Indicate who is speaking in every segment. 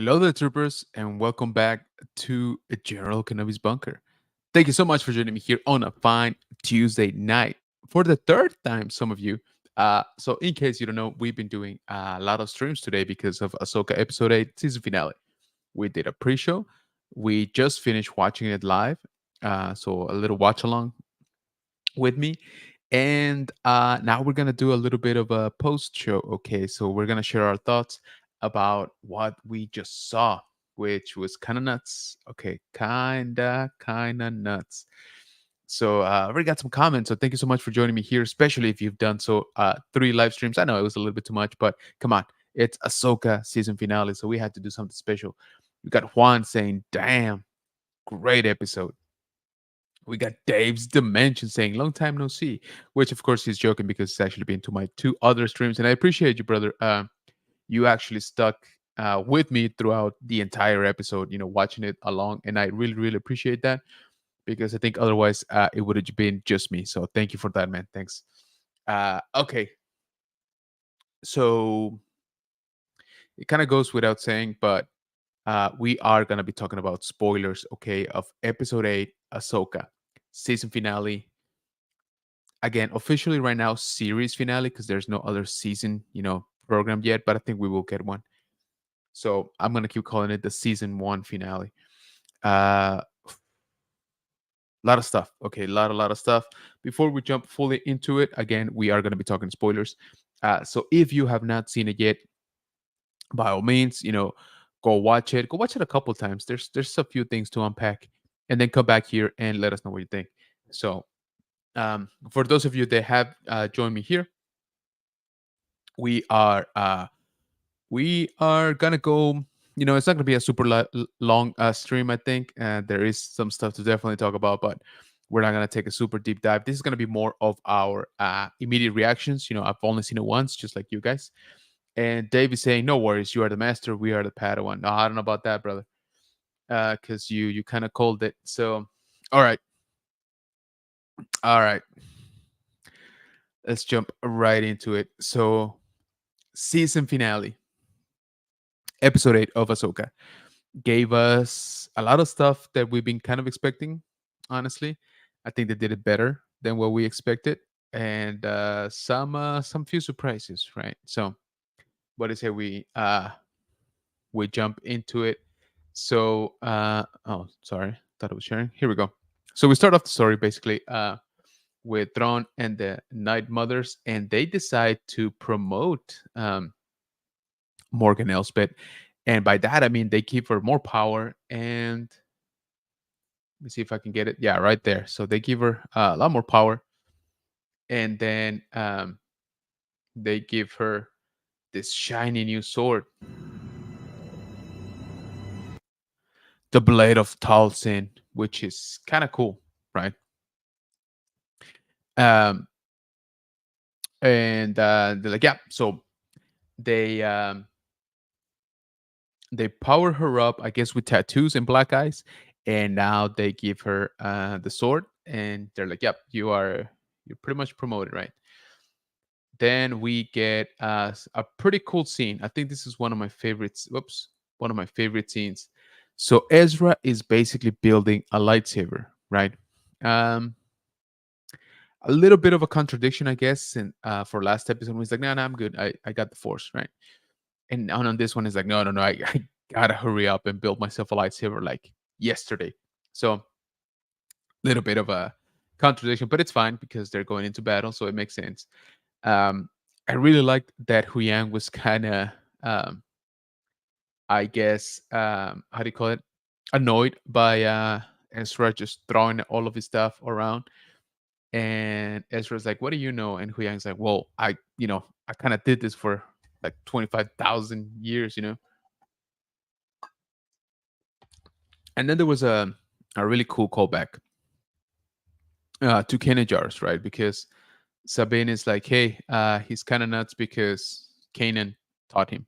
Speaker 1: Hello there, troopers, and welcome back to General Kenobi's Bunker. Thank you so much for joining me here on a fine Tuesday night for the third time, some of you. So, in case you don't know, we've been doing a lot of streams today because of Ahsoka Episode 8 season finale. We did a pre show, we just finished watching it live, so a little watch along with me. And now we're going to do a little bit of a post show. Okay. So we're going to share our thoughts about what we just saw, which was kind of nuts. Okay. Kind of nuts. So I already got some comments. So thank you so much for joining me here, especially if you've done so three live streams. I know it was a little bit too much, but come on. It's Ahsoka season finale. So we had to do something special. We got Juan saying, damn, great episode. We got Dave's Dimension saying, long time no see, which of course he's joking because it's actually been to my two other streams. And I appreciate you, brother. You actually stuck with me throughout the entire episode, watching it along. And I really, really appreciate that because I think otherwise it would have been just me. So thank you for that, man. Thanks. Okay. So it kind of goes without saying, but we are going to be talking about spoilers, okay, of episode 8, Ahsoka, season finale, again officially right now series finale because there's no other season programmed yet, but I think we will get one. So I'm gonna keep calling it the season 1 finale. A lot of stuff. Okay, a lot of stuff. Before we jump fully into it, again, we are gonna be talking spoilers. So if you have not seen it yet, by all means, go watch it. Go watch it a couple times. There's a few things to unpack, and then come back here and let us know what you think. So for those of you that have joined me here, we are gonna go. It's not gonna be a super long stream. I think there is some stuff to definitely talk about, but we're not gonna take a super deep dive. This is gonna be more of our immediate reactions. I've only seen it once, just like you guys. And Dave is saying, "No worries, you are the master. We are the Padawan." No, I don't know about that, brother, because you kind of called it. So, all right, all right, let's jump right into it. So, season finale, episode 8 of Ahsoka gave us a lot of stuff that we've been kind of expecting. Honestly, I think they did it better than what we expected, and some few surprises. Right. So, what do you say we jump into it? So, oh, sorry, thought it was sharing. Here we go. So we start off the story basically with Thrawn and the Night Mothers, and they decide to promote Morgan Elsbeth, and by that I mean they give her more power. And let me see if I can get it. Yeah, right there. So they give her a lot more power, and then they give her this shiny new sword, the Blade of Talsin, which is kind of cool, right? Um, and they're like, yeah. So they um, they power her up, I guess, with tattoos and black eyes, and now they give her the sword, and they're like, yep, you're pretty much promoted, right? Then we get a pretty cool scene. I think this is one of my favorites. Whoops, one of my favorite scenes. So Ezra is basically building a lightsaber, right? Um, a little bit of a contradiction, I guess. And for last episode, he's like, no, I'm good. I got the Force, right? And on this one, is like, no, I gotta hurry up and build myself a lightsaber like yesterday. So little bit of a contradiction, but it's fine because they're going into battle, so it makes sense. Um, I really liked that Huyang was kind of, um, I guess, how do you call it? Annoyed by Ezra just throwing all of his stuff around. And Ezra's like, "What do you know?" And Huyang's like, "Well, I kind of did this for like 25,000 years, you know." And then there was a really cool callback to Kenny Jars, right? Because Sabine is like, "Hey, he's kind of nuts because Kanan taught him."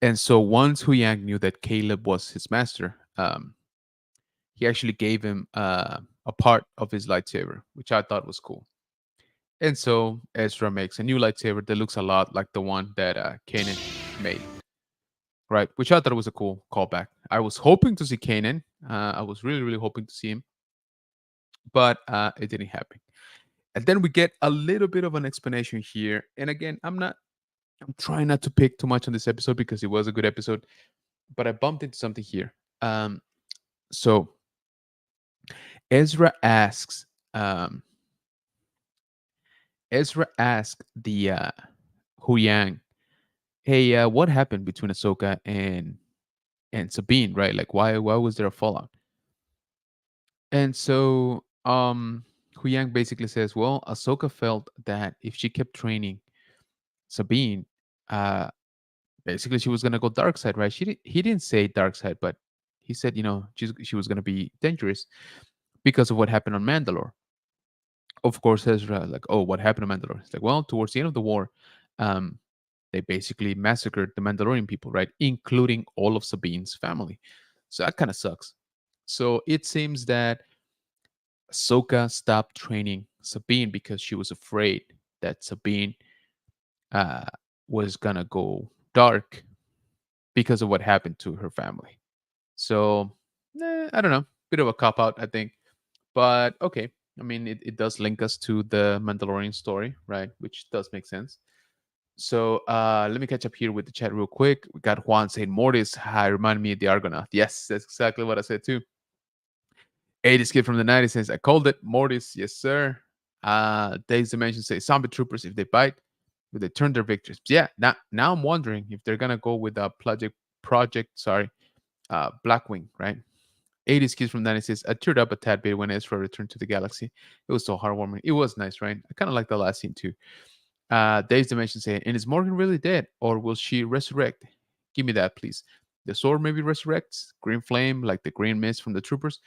Speaker 1: And so once Huyang knew that Caleb was his master, he actually gave him a part of his lightsaber, which I thought was cool. And so Ezra makes a new lightsaber that looks a lot like the one that Kanan made. right? Which I thought was a cool callback. I was hoping to see Kanan. I was really, really hoping to see him, but it didn't happen. And then we get a little bit of an explanation here. And again, I'm trying not to pick too much on this episode because it was a good episode, but I bumped into something here. So Ezra asks, um, Ezra asks the Hu Yang, "Hey, what happened between Ahsoka and Sabine? Right? Like, why was there a fallout?" And so Hu Yang basically says, "Well, Ahsoka felt that if she kept training Sabine, uh, basically she was gonna go dark side, right? He didn't say dark side, but he said, she was gonna be dangerous because of what happened on Mandalore. Of course, Ezra like, oh, what happened on Mandalore? It's like, well, towards the end of the war, um, they basically massacred the Mandalorian people, right, including all of Sabine's family. So that kind of sucks. So it seems that Ahsoka stopped training Sabine because she was afraid that Sabine uh, was gonna go dark because of what happened to her family. So, I don't know, bit of a cop out, I think, but okay. I mean, it does link us to the Mandalorian story, right? Which does make sense. So let me catch up here with the chat real quick. We got Juan saying Mortis. Hi, remind me of the Argonaut. Yes, that's exactly what I said too. 80s kid from the 90s says, I called it. Mortis, yes, sir. Dave's Dimension says zombie troopers, if they bite, will they turn their victories? Yeah, now I'm wondering if they're gonna go with a Blackwing, right? 80s kids from 90s says, I teared up a tad bit when Ezra returned to the galaxy. It was so heartwarming. It was nice, right? I kind of like the last scene too. Dave's Dimension saying, and is Morgan really dead or will she resurrect? Give me that, please. The sword maybe resurrects. Green flame, like the green mist from the troopers.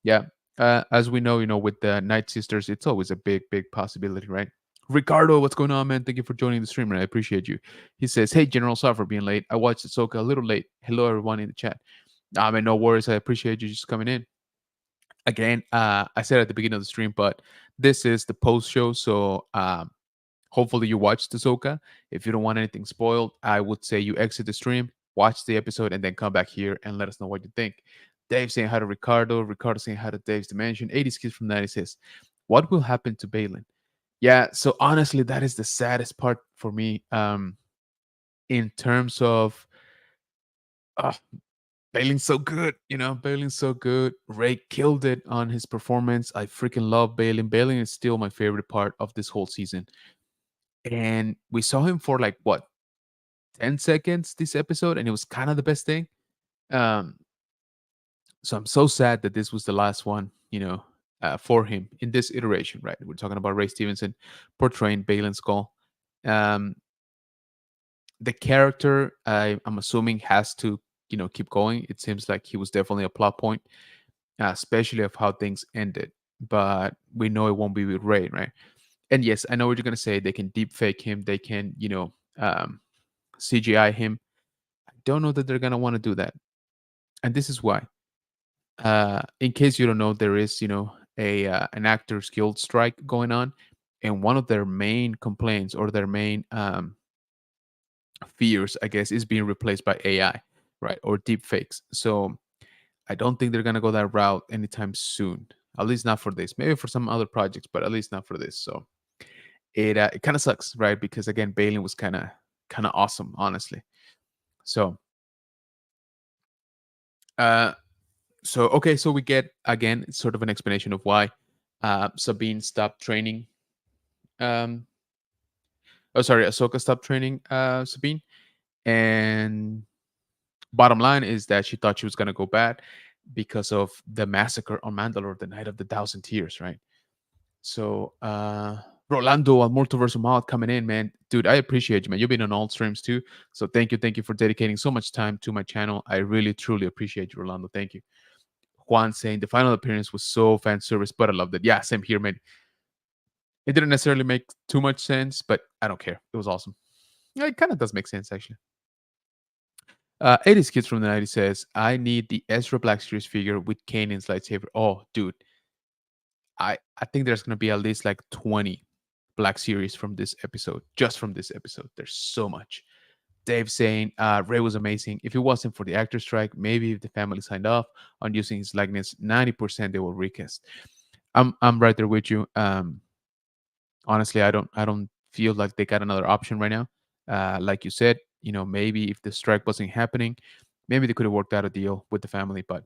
Speaker 1: Yeah. As we know, with the Night Sisters, it's always a big, big possibility, right? Ricardo, what's going on, man? Thank you for joining the stream, man. I appreciate you. He says, hey, General, sorry for being late. I watched Ahsoka a little late. Hello, everyone in the chat. Man, no worries. I appreciate you just coming in. Again, I said at the beginning of the stream, but this is the post show. So hopefully you watched Ahsoka. If you don't want anything spoiled, I would say you exit the stream, watch the episode, and then come back here and let us know what you think. Dave saying hi to Ricardo. Ricardo saying hi to Dave's Dimension. 80s kids from 90 says, what will happen to Balin? Yeah, so honestly, that is the saddest part for me. In terms of uh, Balin's so good, Balin's so good. Ray killed it on his performance. I freaking love Balin. Balin is still my favorite part of this whole season. And we saw him for like what 10 seconds this episode, and it was kind of the best thing. Um, so I'm so sad that this was the last one, for him in this iteration, right? We're talking about Ray Stevenson portraying Balin Skull. Um, the character, I'm assuming, has to, keep going. It seems like he was definitely a plot point, especially of how things ended. But we know it won't be with Ray, right? And yes, I know what you're gonna say. They can deep fake him. They can, CGI him. I don't know that they're gonna want to do that, and this is why. In case you don't know, there is a an actors guild strike going on, and one of their main complaints or their main fears, I guess, is being replaced by AI, right, or deep fakes. So I don't think they're gonna go that route anytime soon. At least not for this. Maybe for some other projects, but at least not for this. So it kind of sucks, right? Because again, Balin was kind of awesome, honestly. So uh okay, so we get again sort of an explanation of why Sabine stopped training. Um, oh, sorry, Ahsoka stopped training Sabine, and bottom line is that she thought she was gonna go bad because of the massacre on Mandalore, the Night of the Thousand Tears, right? So Rolando on Multiverse of Mod coming in, man. Dude, I appreciate you, man. You've been on all streams too. So thank you for dedicating so much time to my channel. I really truly appreciate you, Rolando. Thank you. Juan saying the final appearance was so fan service, but I loved it. Yeah, same here, man. It didn't necessarily make too much sense, but I don't care. It was awesome. Yeah, it kind of does make sense, actually. 80s Kids from the 90s says, I need the Ezra Black Series figure with Kanan's lightsaber. Oh, dude. I think there's going to be at least like 20 Black Series from this episode, just from this episode. There's so much. Dave saying Ray was amazing. If it wasn't for the actor strike, maybe if the family signed off on using his likeness, 90% they will recast. I'm right there with you. Honestly, I don't feel like they got another option right now. Like you said, maybe if the strike wasn't happening, maybe they could have worked out a deal with the family. But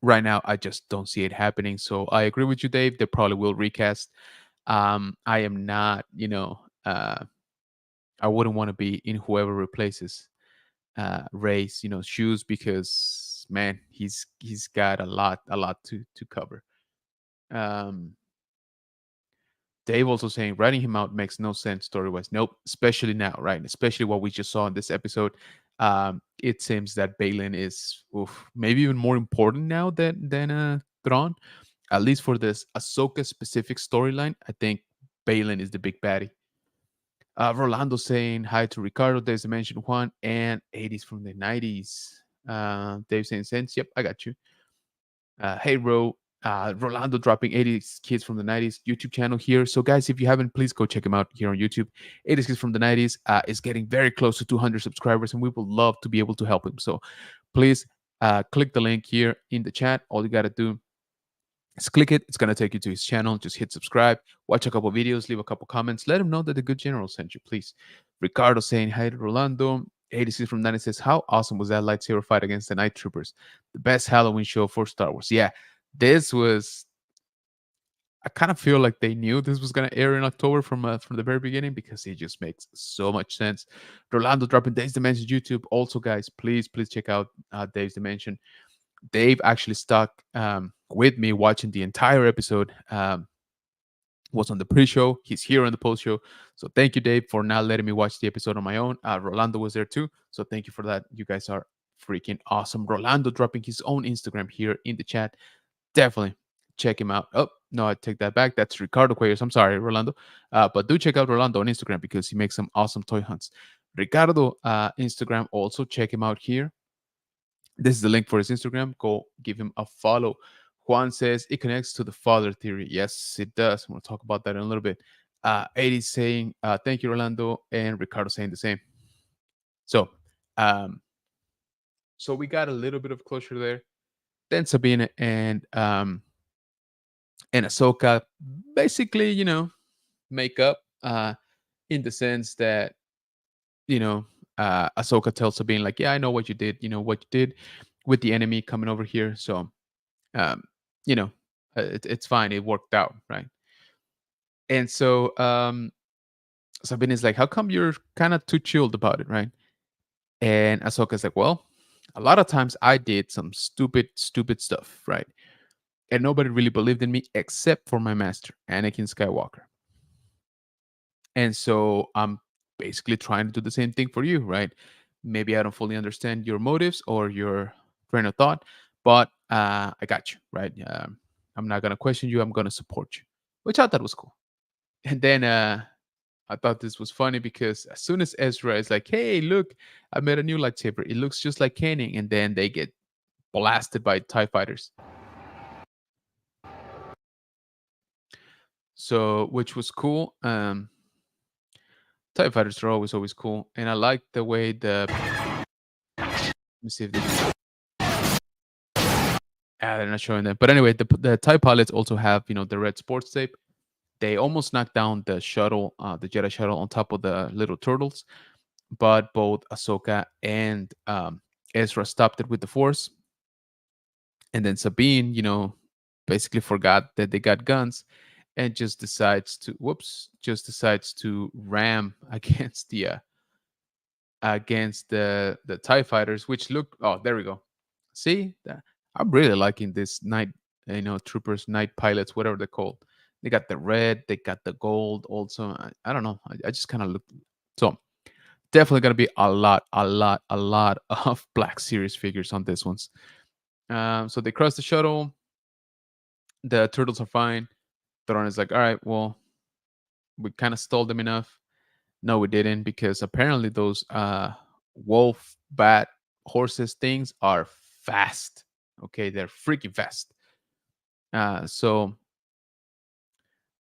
Speaker 1: right now, I just don't see it happening. So I agree with you, Dave. They probably will recast. I am not, I wouldn't want to be in whoever replaces Ray's, shoes because man, he's got a lot to cover. Um, Dave also saying writing him out makes no sense story wise. Nope, especially now, right? Especially what we just saw in this episode. It seems that Balin is maybe even more important now than Thrawn. At least for this Ahsoka specific storyline, I think Balin is the big baddie. Rolando saying hi to Ricardo. There's Dimension One and 80s from the 90s. Dave saying sense. Yep, I got you. Hey, Ro. Rolando dropping 80s Kids from the 90s YouTube channel here. So, guys, if you haven't, please go check him out here on YouTube. 80s Kids from the 90s is getting very close to 200 subscribers, and we would love to be able to help him. So, please click the link here in the chat. All you got to do just click it. It's going to take you to his channel. Just hit subscribe, watch a couple videos, leave a couple comments. Let him know that the good general sent you, please. Ricardo saying hi to Rolando. 86 from 90 says, how awesome was that lightsaber fight against the Night Troopers? The best Halloween show for Star Wars. Yeah, this was. I kind of feel like they knew this was going to air in October from the very beginning because it just makes so much sense. Rolando dropping Dave's Dimension YouTube. Also, guys, please check out Dave's Dimension. Dave actually stuck with me watching the entire episode. Was on the pre-show. He's here on the post-show. So thank you, Dave, for not letting me watch the episode on my own. Rolando was there too. So thank you for that. You guys are freaking awesome. Rolando dropping his own Instagram here in the chat. Definitely check him out. Oh, no, I take that back. That's Ricardo Cuellos. I'm sorry, Rolando. But do check out Rolando on Instagram because he makes some awesome toy hunts. Ricardo, Instagram, also check him out here. This is the link for his Instagram. Go give him a follow. Juan says it connects to the father theory. Yes, it does. I'm going to talk about that in a little bit. 80 saying, thank you, Rolando, and Ricardo saying the same. So, um, so we got a little bit of closure there. Then Sabine and Ahsoka basically, make up in the sense that, Ahsoka tells Sabine, like, yeah, I know what you did, what you did with the enemy coming over here. So um, you know, it's fine. It worked out, right? And so Sabine is like, "How come you're kind of too chilled about it, right?" And Ahsoka's like, "Well, a lot of times I did some stupid stuff, right? And nobody really believed in me except for my master, Anakin Skywalker. And so I'm basically trying to do the same thing for you, right? Maybe I don't fully understand your motives or your train of thought, but I got you, right? I'm not gonna question you. I'm gonna support you, which I thought was cool. And then I thought this was funny because as soon as Ezra is like, "Hey, look, I made a new lightsaber. It looks just like Kaning," and then they get blasted by Tie fighters. So, which was cool. Tie fighters are always cool, and I like the way the. Let me see if they. They're not showing that. But anyway, the TIE pilots also have, the red sports tape. They almost knocked down the shuttle, the Jedi shuttle on top of the little turtles, but both Ahsoka and Ezra stopped it with the Force. And then Sabine, basically forgot that they got guns and just decides to ram against the TIE fighters, which look, oh, there we go. See, I'm really liking this night, troopers, night pilots, whatever they're called. They got the red, they got the gold also. I don't know. I just kind of look. So definitely going to be a lot of Black Series figures on this ones. So they cross the shuttle. The turtles are fine. Theron is like, all right, well, we kind of stalled them enough. No, we didn't because apparently those wolf bat horses things are fast. Okay, they're freaking fast. So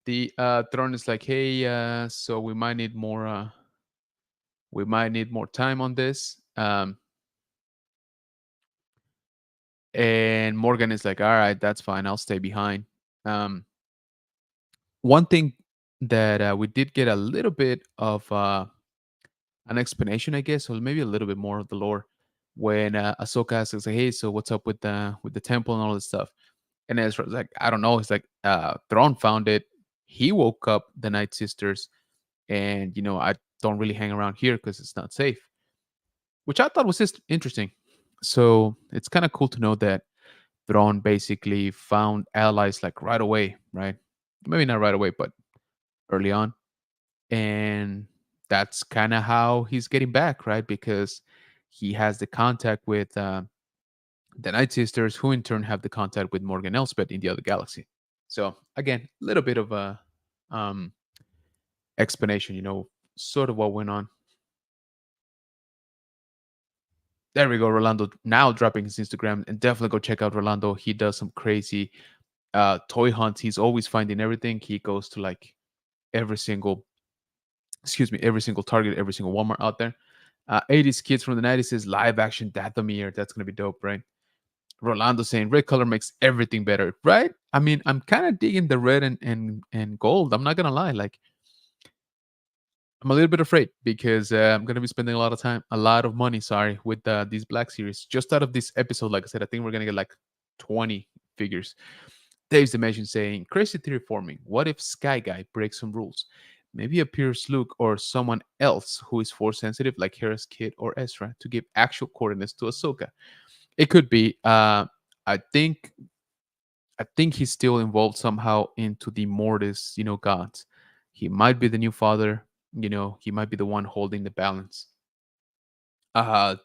Speaker 1: the throne is like, hey, so we might need more We might need more time on this. And Morgan is like, all right, that's fine. I'll stay behind. Um, One thing that we did get a little bit of an explanation, I guess, or maybe a little bit more of the lore when Ahsoka asks, like, "Hey, so what's up with the temple and all this stuff?" And Ezra's like, "I don't know." It's like, Thrawn found it. He woke up the Night Sisters, and I don't really hang around here because it's not safe, which I thought was just interesting. So it's kind of cool to know that Thrawn basically found allies like right away, right? Maybe not right away, but early on. And that's kind of how he's getting back, right? Because he has the contact with the Night Sisters, who in turn have the contact with Morgan Elspeth in the other galaxy. So again, a little bit of a um, explanation, sort of what went on. There we go, Rolando now dropping his Instagram, and definitely go check out Rolando. He does some crazy toy hunts. He's always finding everything. He goes to like every single, excuse me, every single Target, every single Walmart out there. 80s kids from the 90s says live action Dathomir. That's gonna be dope, right? Rolando saying red color makes everything better, right? I mean, I'm kind of digging the red and gold. I'm not gonna lie, like I'm a little bit afraid because I'm gonna be spending a lot of time, a lot of money, sorry, with these Black series. Just out of this episode, like I said, I think we're gonna get like 20 figures. Dave's Dimension saying, crazy theory forming. What if Sky Guy breaks some rules? Maybe appears Luke or someone else who is force sensitive, like Hera's kid or Ezra, to give actual coordinates to Ahsoka. It could be. I think. I think he's still involved somehow into the Mortis, gods. He might be the new father. He might be the one holding the balance.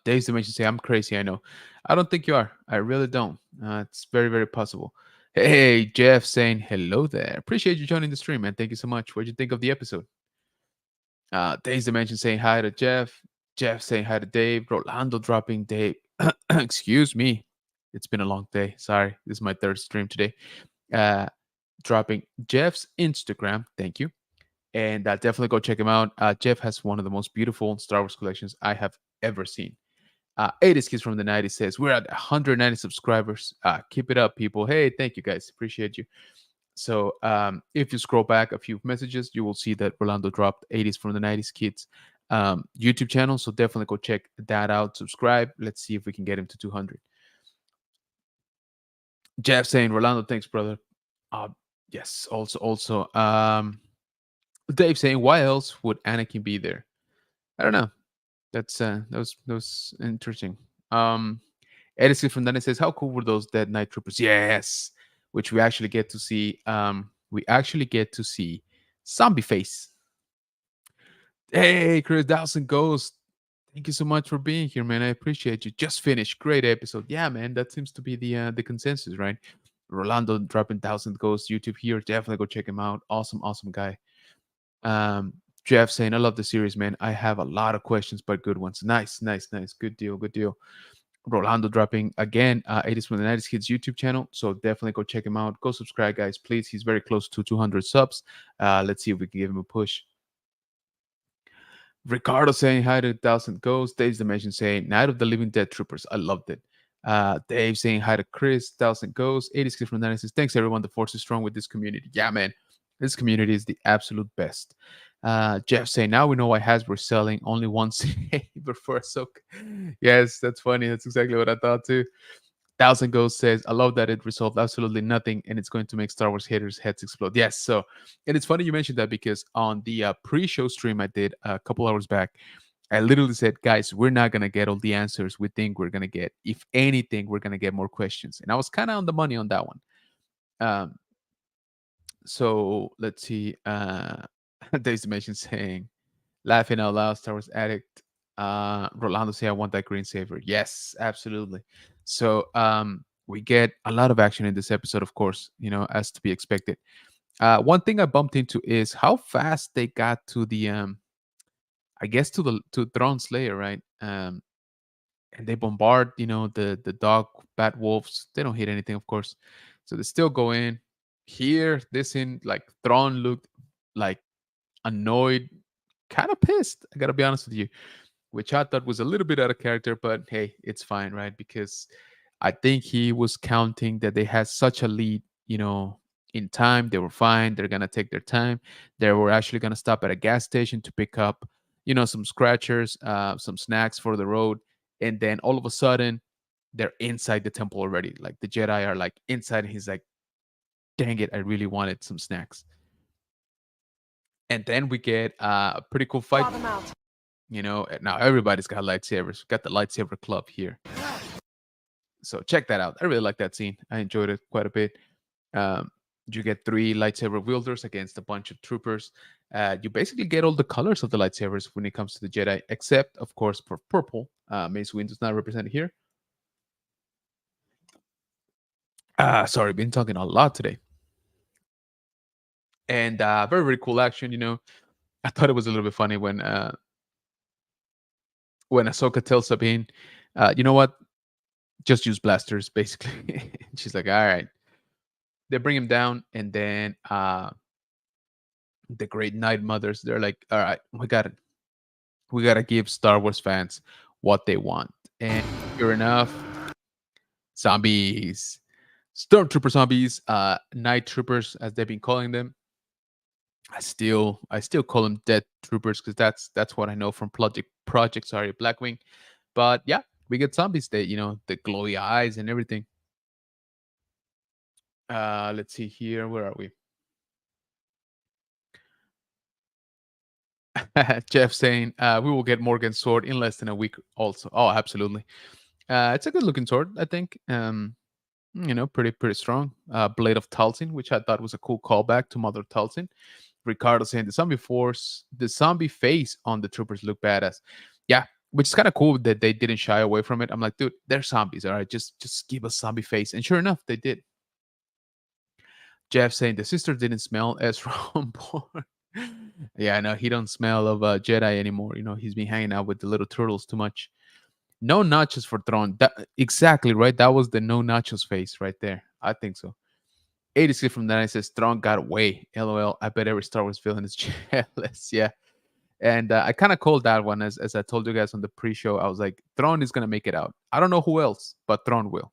Speaker 1: Dave's Dimension say, I'm crazy. I know. I don't think you are. I really don't. It's very, very possible. Hey, Jeff saying hello there. Appreciate you joining the stream, man. Thank you so much. What'd you think of the episode? Dave's Dimension saying hi to Jeff. Jeff saying hi to Dave. Rolando dropping Dave. Excuse me. It's been a long day. Sorry. This is my third stream today. Uh, Dropping Jeff's Instagram. Thank you. And definitely go check him out. Jeff has one of the most beautiful Star Wars collections I have ever seen. 80s Kids from the 90s says, we're at 190 subscribers. Keep it up, people. Hey, thank you guys. Appreciate you. So if you scroll back a few messages, you will see that Rolando dropped 80s from the 90s Kids YouTube channel. So definitely go check that out. Subscribe. Let's see if we can get him to 200. Jeff saying, Rolando, thanks, brother. Uh, yes, also. Dave saying, why else would Anakin be there? I don't know. That was interesting. Edison from then it says, how cool were those Dead Knight Troopers? Yes, which we actually get to see. We actually get to see Zombie Face. Hey, Chris Dawson Ghost. Thank you so much for being here, man. I appreciate you. Just finished. Great episode. Yeah, man. That seems to be the consensus, right? Rolando dropping Thousand Ghost YouTube here. Definitely go check him out. Awesome, awesome guy. Um, Jeff saying, I love the series, man. I have a lot of questions, but good ones. Nice, nice, nice. Good deal, good deal. Rolando dropping again, 80s from the 90s Kids YouTube channel. So definitely go check him out. Go subscribe, guys, please. He's very close to 200 subs. Let's see if we can give him a push. Ricardo saying hi to Thousand Ghosts. Dave's Dimension saying Night of the Living Dead Troopers. I loved it. Dave saying hi to Chris, Thousand Ghosts, 80s Kids from the 90s. Thanks, everyone. The force is strong with this community. Yeah, man. This community is the absolute best. Jeff saying, now we know why Hasbro's selling only one saber for Ahsoka. Yes, that's funny. That's exactly what I thought too. Thousand Ghost says, I love that it resolved absolutely nothing and it's going to make Star Wars haters' heads explode. Yes. So, and it's funny you mentioned that because on the pre show stream I did a couple hours back, I literally said, guys, we're not going to get all the answers we think we're going to get. If anything, we're going to get more questions. And I was kind of on the money on that one. Um, so let's see. Dave's Dimension saying, laughing out loud, Star Wars addict. Rolando say, I want that green saver. Yes, absolutely. So we get a lot of action in this episode, of course, as to be expected. One thing I bumped into is how fast they got to the I guess to Thrawn Slayer, right? And they bombard, the dog bat wolves. They don't hit anything, of course. So they still go in. Here, this in like Thrawn looked like annoyed, kind of pissed. I gotta be honest with you, which I thought was a little bit out of character, but hey, it's fine, right? Because I think he was counting that they had such a lead, in time. They were fine. They're gonna take their time. They were actually gonna stop at a gas station to pick up, some scratchers, some snacks for the road, and then all of a sudden, they're inside the temple already. Like the Jedi are like inside, and he's like, "Dang it, I really wanted some snacks." And then we get a pretty cool fight.
Speaker 2: Draw them out.
Speaker 1: Now everybody's got lightsabers. Got the lightsaber club here. So check that out. I really like that scene. I enjoyed it quite a bit. Um, you get three lightsaber wielders against a bunch of troopers. You basically get all the colors of the lightsabers when it comes to the Jedi, except, of course, for purple. Mace Windu's not represented here. Sorry, been talking a lot today. And very, very cool action. I thought it was a little bit funny when Ahsoka tells Sabine, you know what? Just use blasters, basically. She's like, all right. They bring him down, and then the great Night Mothers, they're like, all right, we gotta give Star Wars fans what they want. And sure enough, zombies, stormtrooper zombies, night troopers, as they've been calling them. I still call them dead troopers because that's what I know from Project sorry, Blackwing. But yeah, we get zombies. They, the glowy eyes and everything. Let's see here. Where are we? Jeff saying, we will get Morgan's sword in less than a week also. Oh, absolutely. It's a good looking sword, I think. Pretty strong. Blade of Talzin, which I thought was a cool callback to Mother Talzin. Ricardo saying the zombie face on the troopers look badass. Yeah, which is kind of cool that they didn't shy away from it. I'm like, dude, they're zombies, all right. Just give us zombie face. And sure enough, they did. Jeff saying the sister didn't smell Ezra on board. Yeah, I know he don't smell of Jedi anymore. He's been hanging out with the little turtles too much. No nachos for Thrawn. That exactly right. That was the no nachos face right there. I think so. 86 from that says Thrawn got away. LOL. I bet every Star Wars villain is jealous. Yeah, and I kind of called that one as I told you guys on the pre-show. I was like, Thrawn is gonna make it out. I don't know who else, but Thrawn will.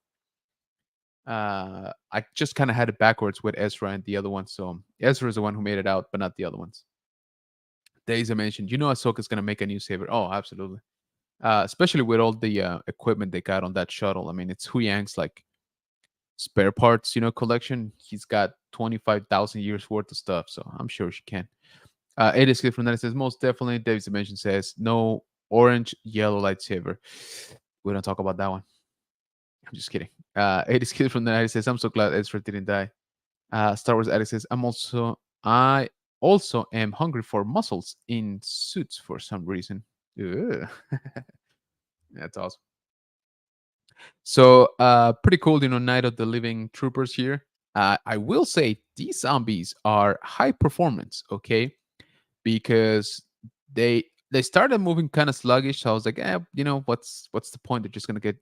Speaker 1: I just kind of had it backwards with Ezra and the other ones. So Ezra is the one who made it out, but not the other ones. Daisy mentioned, Ahsoka's gonna make a new saber. Oh, absolutely. Especially with all the equipment they got on that shuttle. I mean, it's Hu Yang's like spare parts, collection. He's got 25,000 years worth of stuff, so I'm sure she can. It is good from that. It says most definitely. David's Dimension says no orange yellow lightsaber. We don't talk about that one. I'm just kidding. It is good from that. It says I'm so glad Ezra didn't die. Star Wars Addict says I also am hungry for muscles in suits for some reason. Ugh. That's awesome. So, pretty cool, Night of the Living Troopers here. I will say these zombies are high performance, okay? Because they started moving kind of sluggish. So I was like, what's the point? They're just gonna get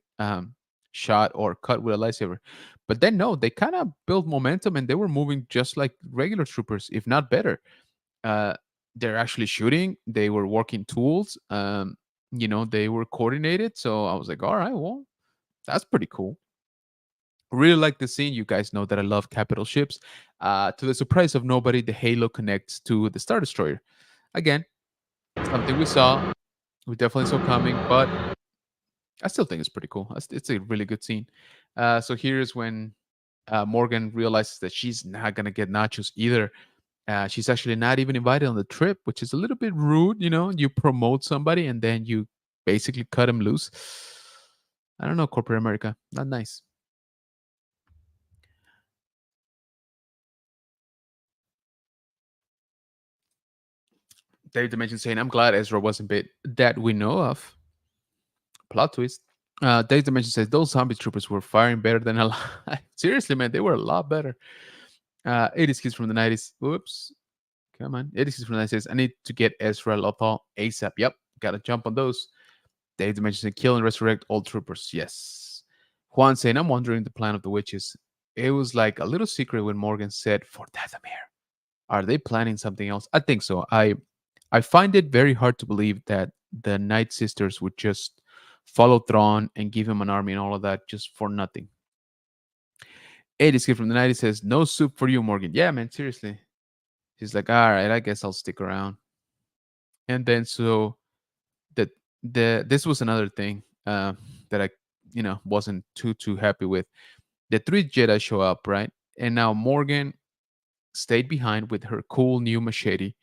Speaker 1: shot or cut with a lightsaber. But then no, they kind of built momentum and they were moving just like regular troopers, if not better. Uh, they're actually shooting. They were working tools. They were coordinated. So I was like, all right, well, that's pretty cool. Really like the scene. You guys know that I love capital ships. To the surprise of nobody, the Halo connects to the Star Destroyer. Again, something we definitely saw coming, but I still think it's pretty cool. It's a really good scene. So here's when Morgan realizes that she's not gonna get nachos either. She's actually not even invited on the trip, which is a little bit rude. You promote somebody and then you basically cut him loose. I don't know, corporate America, not nice. Dave Dimension saying, "I'm glad Ezra wasn't bit that we know of." Plot twist. Dave Dimension says those zombie troopers were firing better than alive. Seriously, man, they were a lot better. 80s kids from the 90s. Whoops. Come on. 80s kids from the 90s says, I need to get Ezra Lothal ASAP. Yep. Gotta jump on those. Dave Dimension saying, kill and resurrect all troopers. Yes. Juan saying, I'm wondering the plan of the witches. It was like a little secret when Morgan said, for Dathomir. Are they planning something else? I think so. I find it very hard to believe that the Night Sisters would just follow Thrawn and give him an army and all of that just for nothing. This kid from the 90s says, "No soup for you, Morgan." Yeah, man, seriously. He's like, "All right, I guess I'll stick around." And then so the this was another thing that I wasn't too happy with. The three Jedi show up, right? And now Morgan stayed behind with her cool new machete,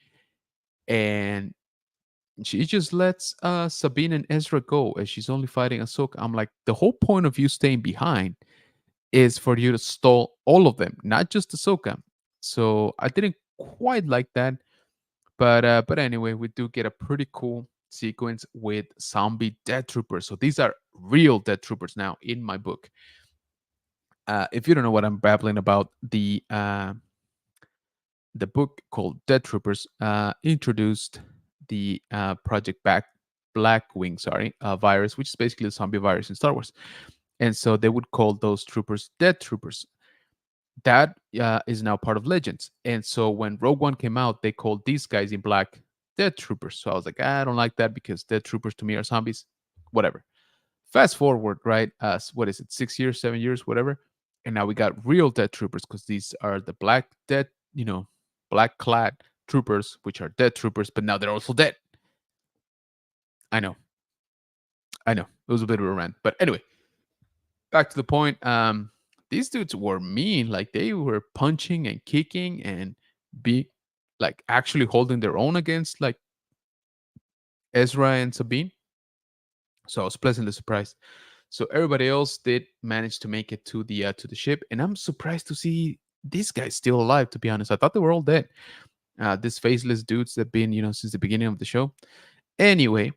Speaker 1: and she just lets Sabine and Ezra go as she's only fighting Ahsoka. I'm like, the whole point of you staying behind is for you to stall all of them, not just Ahsoka. So I didn't quite like that, but anyway, we do get a pretty cool sequence with zombie death troopers. So these are real death troopers now in my book. If you don't know what I'm babbling about, the book called Death Troopers introduced the Project Blackwing, virus, which is basically a zombie virus in Star Wars. And so they would call those troopers Death Troopers. That is now part of Legends. And so when Rogue One came out, they called these guys in black Death Troopers. So I was like, I don't like that because Death Troopers to me are zombies. Whatever. Fast forward, right? What is it? 6 years, 7 years, whatever. And now we got real Death Troopers because these are the black Death, black clad troopers, which are Death Troopers, but now they're also dead. I know, I know. It was a bit of a rant, but anyway, back to the point. These dudes were mean. Like they were punching and kicking and be like actually holding their own against like Ezra and Sabine. So I was pleasantly surprised. So everybody else did manage to make it to the ship, and I'm surprised to see these guys still alive. To be honest, I thought they were all dead. These faceless dudes that been since the beginning of the show. Anyway,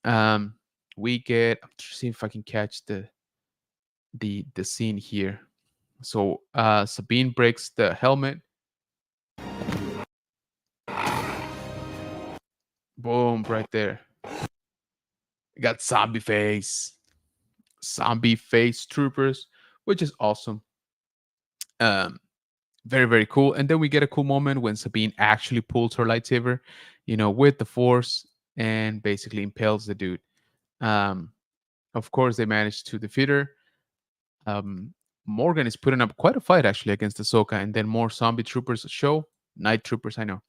Speaker 1: um, we get. I'm trying to see if I can catch the scene here. So Sabine breaks the helmet. Boom, right there. We got zombie face troopers, which is awesome. Um, very very cool. And then we get a cool moment when Sabine actually pulls her lightsaber, with the Force and basically impales the dude. Um, of course, they managed to defeat her. Um, Morgan is putting up quite a fight actually against Ahsoka, and then more zombie troopers show. Night troopers, I know.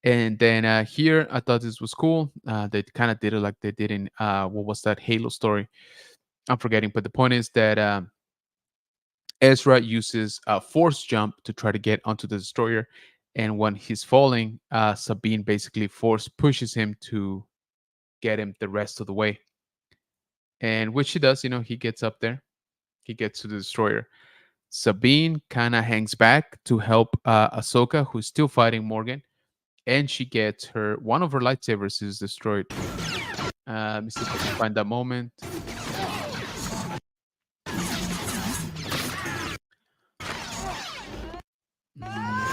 Speaker 1: And then here, I thought this was cool. They kind of did it like they did in what was that Halo story? I'm forgetting, but the point is that Ezra uses a force jump to try to get onto the destroyer, and when he's falling, Sabine basically force pushes him to get him the rest of the way, and which he does. He gets up there, he gets to the destroyer. Sabine kind of hangs back to help Ahsoka, who's still fighting Morgan, and she gets one of her lightsabers is destroyed. Let me see if I can find that moment.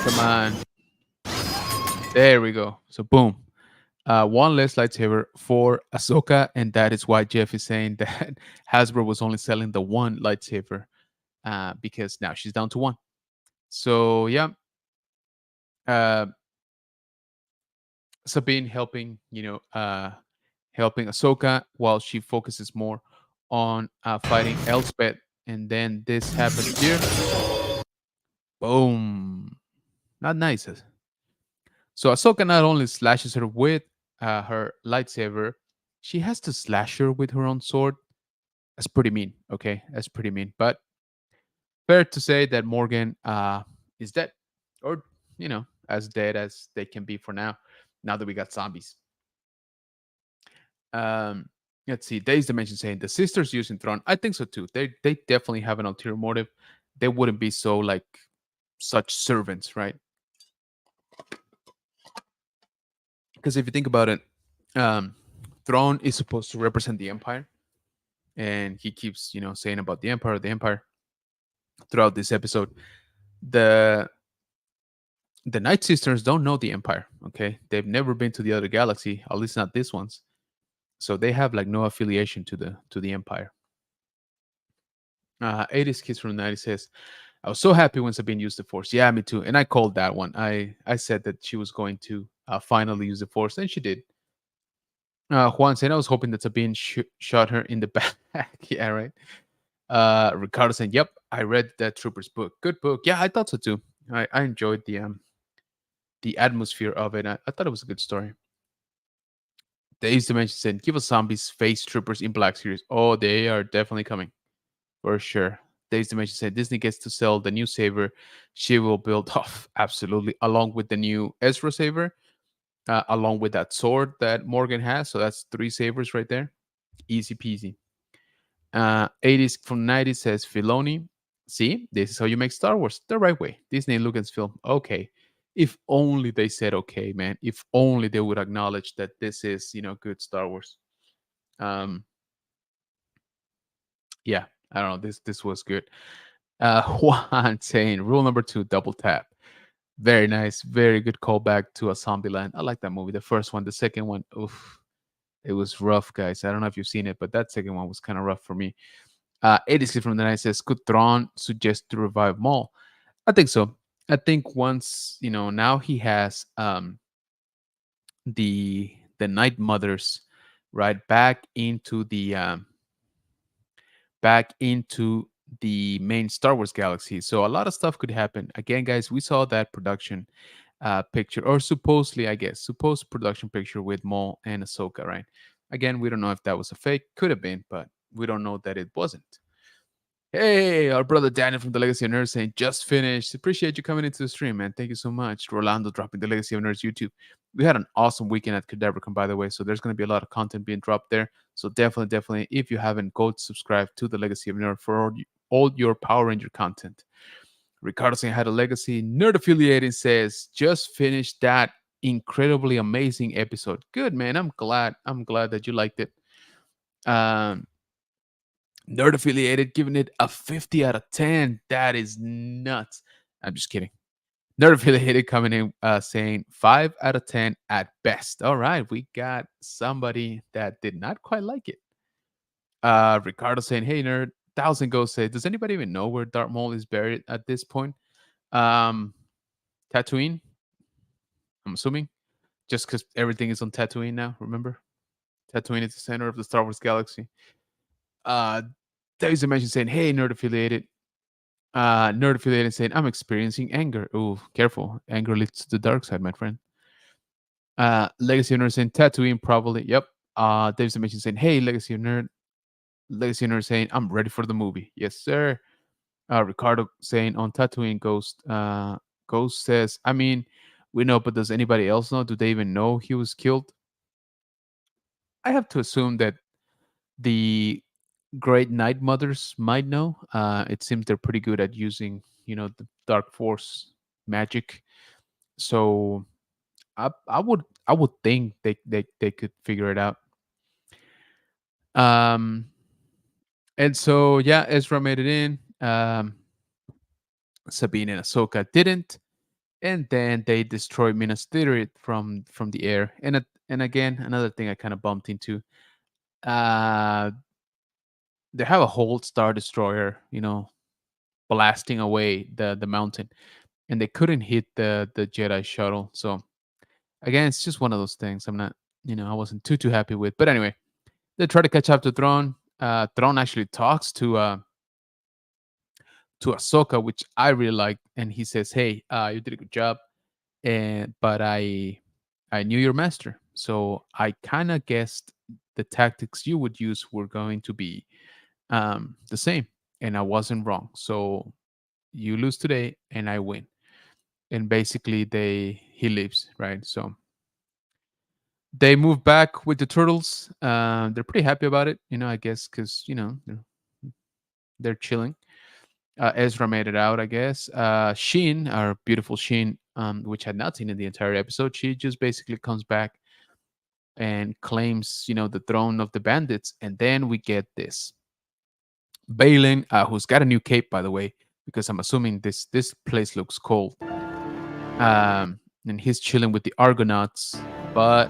Speaker 1: Come on. There we go. So boom. One less lightsaber for Ahsoka, and that is why Jeff is saying that Hasbro was only selling the one lightsaber because now she's down to one. So yeah, uh, Sabine helping helping Ahsoka while she focuses more on fighting Elspeth, and then this happens here. Boom! Not nice. So Ahsoka not only slashes her with her lightsaber, she has to slash her with her own sword. That's pretty mean. Okay, that's pretty mean. But fair to say that Morgan is dead, or as dead as they can be for now. Now that we got zombies. Um, let's see. Days Dimension saying the sisters using Thrawn. I think so too. They definitely have an ulterior motive. They wouldn't be so like such servants, right? Because if you think about it, um, Thrawn is supposed to represent the Empire, and he keeps saying about the Empire throughout this episode. The the Night Sisters don't know the Empire. Okay, they've never been to the other galaxy, at least not this one's. So they have like no affiliation to the Empire. 80s Kids from the 90s says, I was so happy when Sabine used the Force. Yeah, me too. And I called that one. I said that she was going to finally use the force, and she did. Juan said, I was hoping that Sabine shot her in the back. Yeah, right. Ricardo said, yep, I read that Trooper's book. Good book. Yeah, I thought so too. I enjoyed the atmosphere of it. I thought it was a good story. The Ace Dimension said, give us zombies, face troopers in Black Series. Oh, they are definitely coming. For sure. Days Dimension said Disney gets to sell the new saber she will build off. Absolutely. Along with the new Ezra saber, along with that sword that Morgan has. So that's three sabers right there. Easy peasy. 80s from 90s says Filoni. See, this is how you make Star Wars the right way. Disney and Lucasfilm. Okay. If only they said okay, man. If only they would acknowledge that this is, good Star Wars. Um, yeah, I don't know. This was good. Juan saying rule number two, double tap. Very nice, very good callback to a Zombieland. I like that movie. The first one, the second one, oof, it was rough, guys. I don't know if you've seen it, but that second one was kind of rough for me. 80 from the night says, could Thrawn suggest to revive Maul? I think so. I think once now he has the Night Mothers right back into the main Star Wars galaxy. So a lot of stuff could happen. Again, guys, we saw that production picture, or supposedly, I guess, supposed production picture with Maul and Ahsoka, right? Again, we don't know if that was a fake. Could have been, but we don't know that it wasn't. Hey, our brother Daniel from the Legacy of Nerds saying, just finished. Appreciate you coming into the stream, man. Thank you so much. Rolando dropping the Legacy of Nerds YouTube. We had an awesome weekend at Cadavercon, by the way. So there's going to be a lot of content being dropped there. So definitely, if you haven't, go subscribe to the Legacy of Nerd for all your Power Ranger content. Ricardo saying, had a legacy. Nerd affiliating says, just finished that incredibly amazing episode. Good, man. I'm glad. I'm glad that you liked it. Nerd affiliated giving it a 50 out of 10. That is nuts. I'm just kidding. Nerd affiliated coming in saying 5 out of 10 at best. All right, we got somebody that did not quite like it. Ricardo saying, hey nerd, Thousand Ghosts say, does anybody even know where Darth Maul is buried at this point? Um Tatooine, I'm assuming. Just because everything is on Tatooine now, remember? Tatooine is the center of the Star Wars galaxy. Uh There's a mention saying, hey nerd affiliated. Nerd affiliated saying, I'm experiencing anger. Oh, careful. Anger leads to the dark side, my friend. Legacy of Nerd saying, Tatooine, probably. Yep. Dave's mention saying, hey, Legacy of Nerd. Legacy of Nerd saying, I'm ready for the movie. Yes, sir. Ricardo saying, on Tatooine, Ghost. Ghost says, I mean, we know, but does anybody else know? Do they even know he was killed? I have to assume that the great Night Mothers might know. It seems they're pretty good at using, the Dark Force magic. So I would think they could figure it out. Um, and so yeah, Ezra made it in. Sabine and Ahsoka didn't, and then they destroyed Minas Tirith from the air. And again, another thing I kind of bumped into. Uh, they have a whole Star Destroyer, blasting away the mountain, and they couldn't hit the Jedi shuttle. So again, it's just one of those things. I'm not, I wasn't too happy with. But anyway, they try to catch up to Thrawn. Thrawn actually talks to Ahsoka, which I really liked, and he says, "Hey, you did a good job, and but I knew your master, so I kind of guessed the tactics you would use were going to be the same, and I wasn't wrong. So you lose today, and I win." And basically, he leaves, right? So they move back with the turtles. They're pretty happy about it, I guess, because they're chilling. Ezra made it out, I guess. Sheen, our beautiful Sheen, which had not seen in the entire episode, she just basically comes back and claims, the throne of the bandits. And then we get this Balin, who's got a new cape, by the way, because I'm assuming this place looks cold. And he's chilling with the Argonauts, but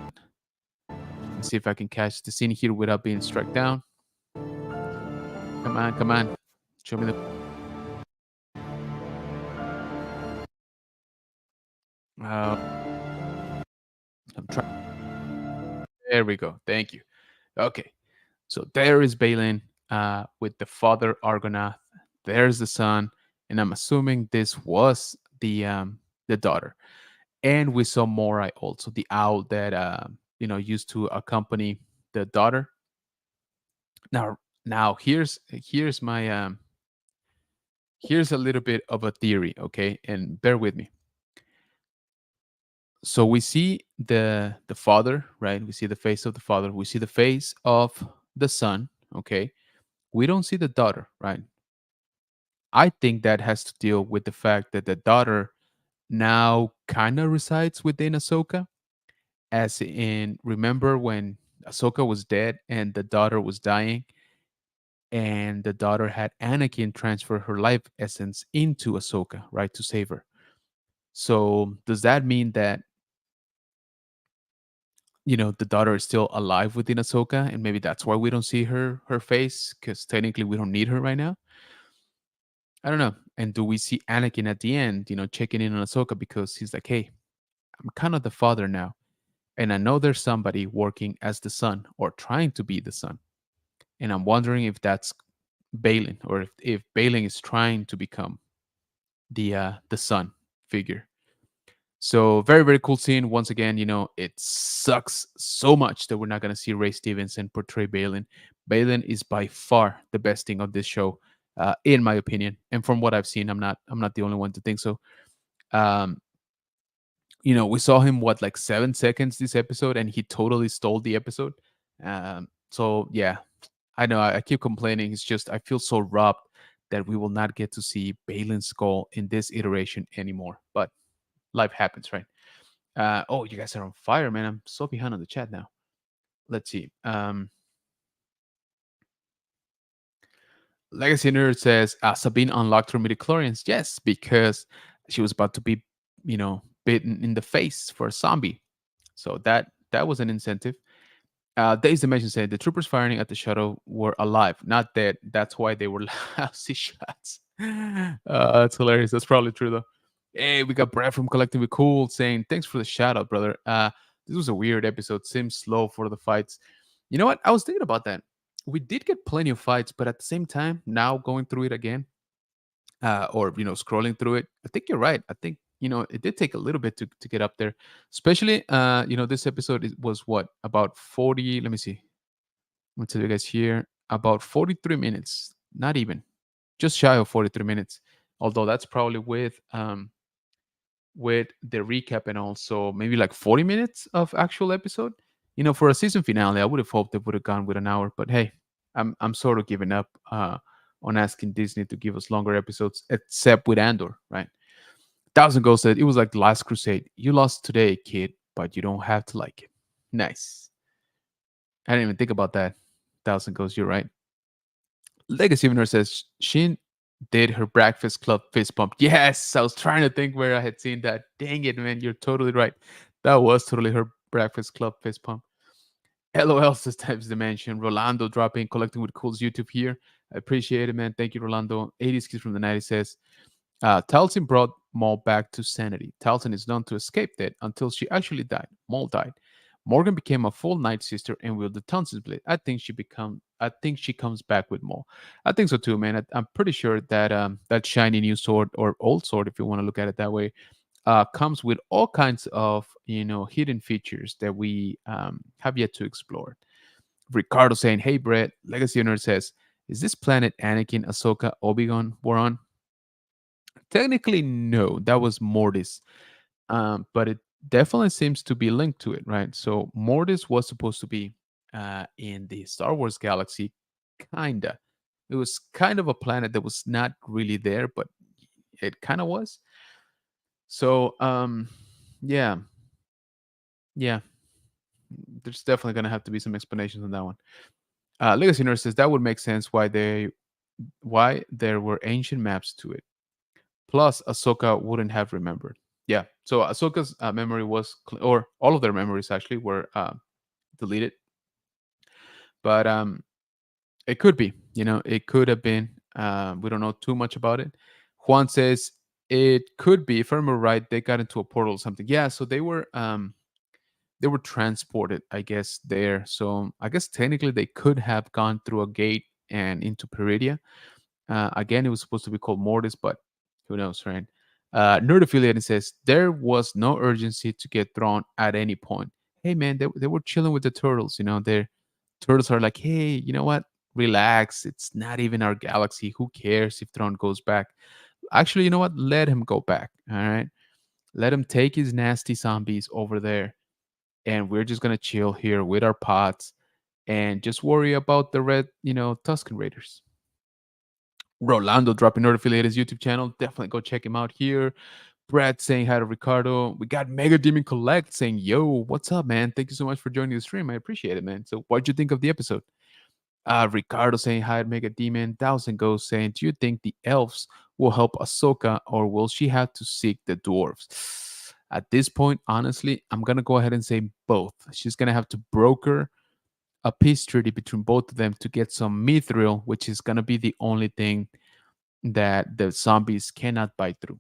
Speaker 1: let's see if I can catch the scene here without being struck down. Come on. Show me the. Uh, I'm trying. There we go. Thank you. Okay. So there is Balin with the father Argonath. There's the son, and I'm assuming this was the daughter. And we saw Morai also, the owl that used to accompany the daughter. Now here's my here's a little bit of a theory, okay? And bear with me. So we see the father, right? We see the face of the father. We see the face of the son, okay? We don't see the daughter, right? I think that has to deal with the fact that the daughter now kind of resides within Ahsoka, as in remember when Ahsoka was dead and the daughter was dying, and the daughter had Anakin transfer her life essence into Ahsoka, right, to save her. So does that mean that the daughter is still alive within Ahsoka, and maybe that's why we don't see her face because technically we don't need her right now? I don't know. And do we see Anakin at the end, checking in on Ahsoka because he's like, hey, I'm kind of the father now, and I know there's somebody working as the son or trying to be the son, and I'm wondering if that's Balin or if Balin is trying to become the son figure. So very very cool scene. Once again, it sucks so much that we're not gonna see Ray Stevenson portray Balin. Balin is by far the best thing of this show, in my opinion. And from what I've seen, I'm not the only one to think so. Um, we saw him what like 7 seconds this episode, and he totally stole the episode. So yeah, I know I keep complaining. It's just I feel so robbed that we will not get to see Balin's skull in this iteration anymore. But life happens, right? Oh, you guys are on fire, man. I'm so behind on the chat now. Let's see. Legacy Nerd says Sabine unlocked her midichlorians. Yes, because she was about to be, bitten in the face for a zombie. So that was an incentive. Days Dimension said the troopers firing at the shuttle were alive, not dead. That's why they were lousy shots. That's hilarious. That's probably true though. Hey, we got Brad from Collecting with Cool saying thanks for the shout out, brother. This was a weird episode. Seems slow for the fights. You know what? I was thinking about that. We did get plenty of fights, but at the same time, now going through it again, or scrolling through it, I think you're right. I think it did take a little bit to get up there, especially this episode was what about 40. Let me see. I'm gonna tell you guys here about 43 minutes, not even just shy of 43 minutes. Although that's probably with the recap and also maybe like 40 minutes of actual episode. For a season finale, I would have hoped they would have gone with an hour, but hey, I'm sort of giving up on asking Disney to give us longer episodes, except with Andor, right? Thousand Ghost said it was like the Last Crusade. You lost today, kid, but you don't have to like it. Nice. I didn't even think about that. Thousand Ghost, you're right. Legacy Winner says Shin did her Breakfast Club fist pump. Yes, I was trying to think where I had seen that. Dang it, man, you're totally right. That was totally her Breakfast Club fist pump. LOL says Times Dimension. Rolando dropping Collecting with Cool's YouTube here. I appreciate it, man. Thank you, Rolando. 80s Kids from the 90s says Talton brought Maul back to sanity. Talton is known to escape death until she actually died. Maul died. Morgan became a full Night Sister and wielded Tonson's blade. I think she comes back with Maul. I think so too, man. I'm pretty sure that that shiny new sword or old sword, if you want to look at it that way, comes with all kinds of hidden features that we have yet to explore. Ricardo saying, "Hey, Brett." Legacy Nerd says, "Is this planet Anakin, Ahsoka, Obi-Wan were on?" Technically, no. That was Mortis, but it definitely seems to be linked to it, right? So Mortis was supposed to be in the Star Wars galaxy, kinda. It was kind of a planet that was not really there, but it kind of was. So, yeah, yeah, there's definitely gonna have to be some explanations on that one. Legacy Nurse says that would make sense why there were ancient maps to it. Plus, Ahsoka wouldn't have remembered. Yeah, so Ahsoka's memory was, or all of their memories actually were deleted. But it could be, it could have been. We don't know too much about it. Juan says it could be, if I remember right, they got into a portal or something. Yeah, so they were they were transported, I guess, there. So I guess technically they could have gone through a gate and into Peridia. Again, it was supposed to be called Mortis, but who knows, right? Nerd affiliated says there was no urgency to get thrown at any point. Hey, man, they were chilling with the turtles. Their turtles are like, hey, you know what? Relax. It's not even our galaxy. Who cares if Thrawn goes back? Actually, you know what? Let him go back. All right. Let him take his nasty zombies over there. And we're just going to chill here with our pots and just worry about the red, Tusken Raiders. Rolando dropping Nerd Affiliated YouTube channel. Definitely go check him out here. Brad saying hi to Ricardo. We got Mega Demon Collect saying, yo, what's up, man? Thank you so much for joining the stream. I appreciate it, man. So, what'd you think of the episode? Ricardo saying hi to Mega Demon. Thousand Ghost saying, do you think the elves will help Ahsoka or will she have to seek the dwarves? At this point, honestly, I'm going to go ahead and say both. She's going to have to broker a peace treaty between both of them to get some mithril, which is going to be the only thing that the zombies cannot bite through.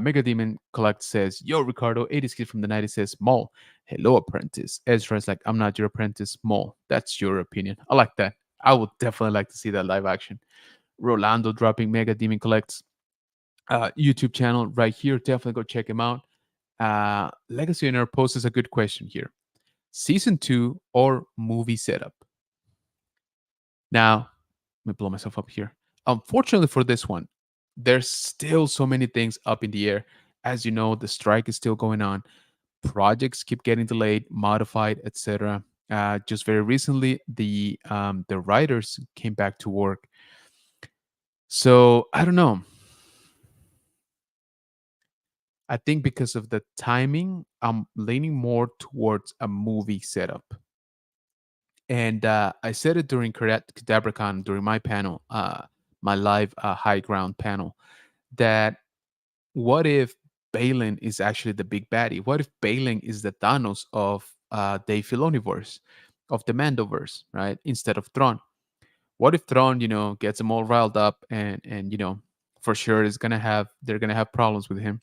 Speaker 1: Mega Demon Collect says, yo, Ricardo, 80s kid from the 90s says, Mole, hello, apprentice. Ezra's like, I'm not your apprentice, Mole. That's your opinion. I like that. I would definitely like to see that live action. Rolando dropping Mega Demon Collect's YouTube channel right here. Definitely go check him out. Legacy Owner poses a good question here. Season 2 or movie setup? Now, let me blow myself up here. Unfortunately for this one, there's still so many things up in the air. As you know, the strike is still going on. Projects keep getting delayed, modified, etc. Just very recently, the writers came back to work. So I don't know. I think because of the timing, I'm leaning more towards a movie setup. And I said it during CadabraCon, during my panel, my live high ground panel, that what if Balin is actually the big baddie? What if Balin is the Thanos of Dave Filoniverse, of the Mandoverse, right? Instead of Thrawn. What if Thrawn, gets them all riled up and for sure they're gonna have problems with him.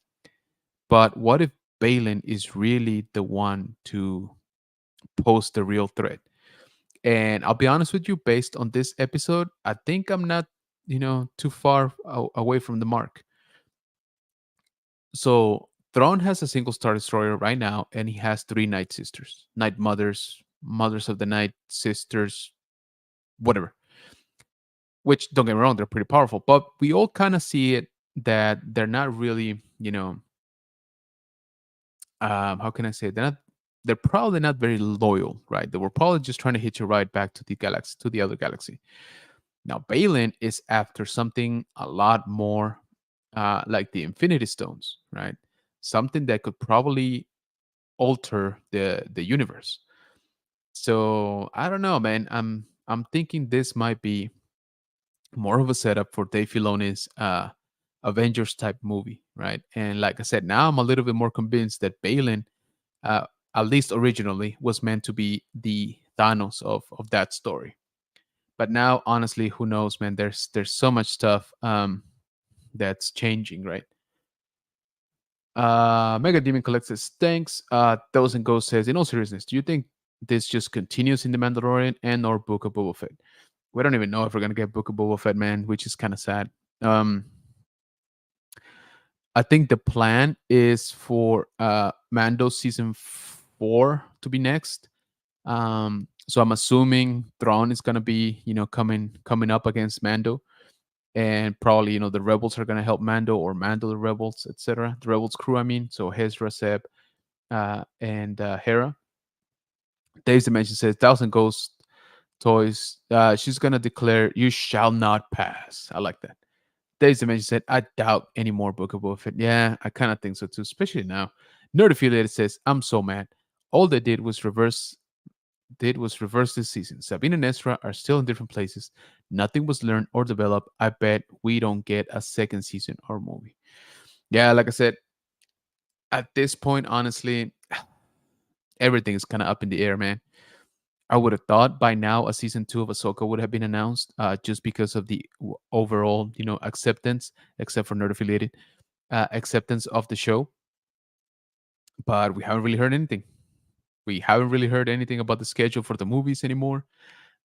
Speaker 1: But what if Balin is really the one to pose the real threat? And I'll be honest with you, based on this episode, I think I'm not, too far away from the mark. So Thrawn has a single star destroyer right now, and he has three Night Sisters, Night Mothers, Mothers of the Night Sisters, whatever. Which don't get me wrong, they're pretty powerful, but we all kind of see it that they're not really, how can I say it? They're probably not very loyal, right? They were probably just trying to hitch a ride back to the galaxy, to the other galaxy. Now, Balin is after something a lot more like the Infinity Stones, right? Something that could probably alter the universe. So I don't know, man. I'm thinking this might be more of a setup for Dave Filoni's Avengers type movie, right? And like I said, now I'm a little bit more convinced that Balin, uh, at least originally, was meant to be the Thanos of that story. But now, honestly, who knows, man? There's so much stuff that's changing, right? Mega Demon Collect says, thanks. Thousand Ghost says, in all seriousness, do you think this just continues in The Mandalorian and or Book of Boba Fett? We don't even know if we're gonna get Book of Boba Fett, man, which is kind of sad. Um, I think the plan is for Mando season 4 to be next. So I'm assuming Thrawn is gonna be, coming up against Mando, and probably the rebels are gonna help Mando or Mando the rebels, etc. The rebels crew, I mean. So Hezra, Seb, and Hera. Dave's Dimension says Thousand Ghost Toys. She's gonna declare, "You shall not pass." I like that. Dave's Dimension said, "I doubt any more Book of Boba Fett." Yeah, I kind of think so too, especially now. Nerd Affiliated says, "I'm so mad. All they did was reverse this season. Sabine and Ezra are still in different places. Nothing was learned or developed. I bet we don't get a second season or movie." Yeah, like I said, at this point, honestly, everything is kind of up in the air, man. I would have thought by now a season 2 of Ahsoka would have been announced, just because of the overall, acceptance, except for nerd affiliated, acceptance of the show. But we haven't really heard anything. We haven't really heard anything about the schedule for the movies anymore.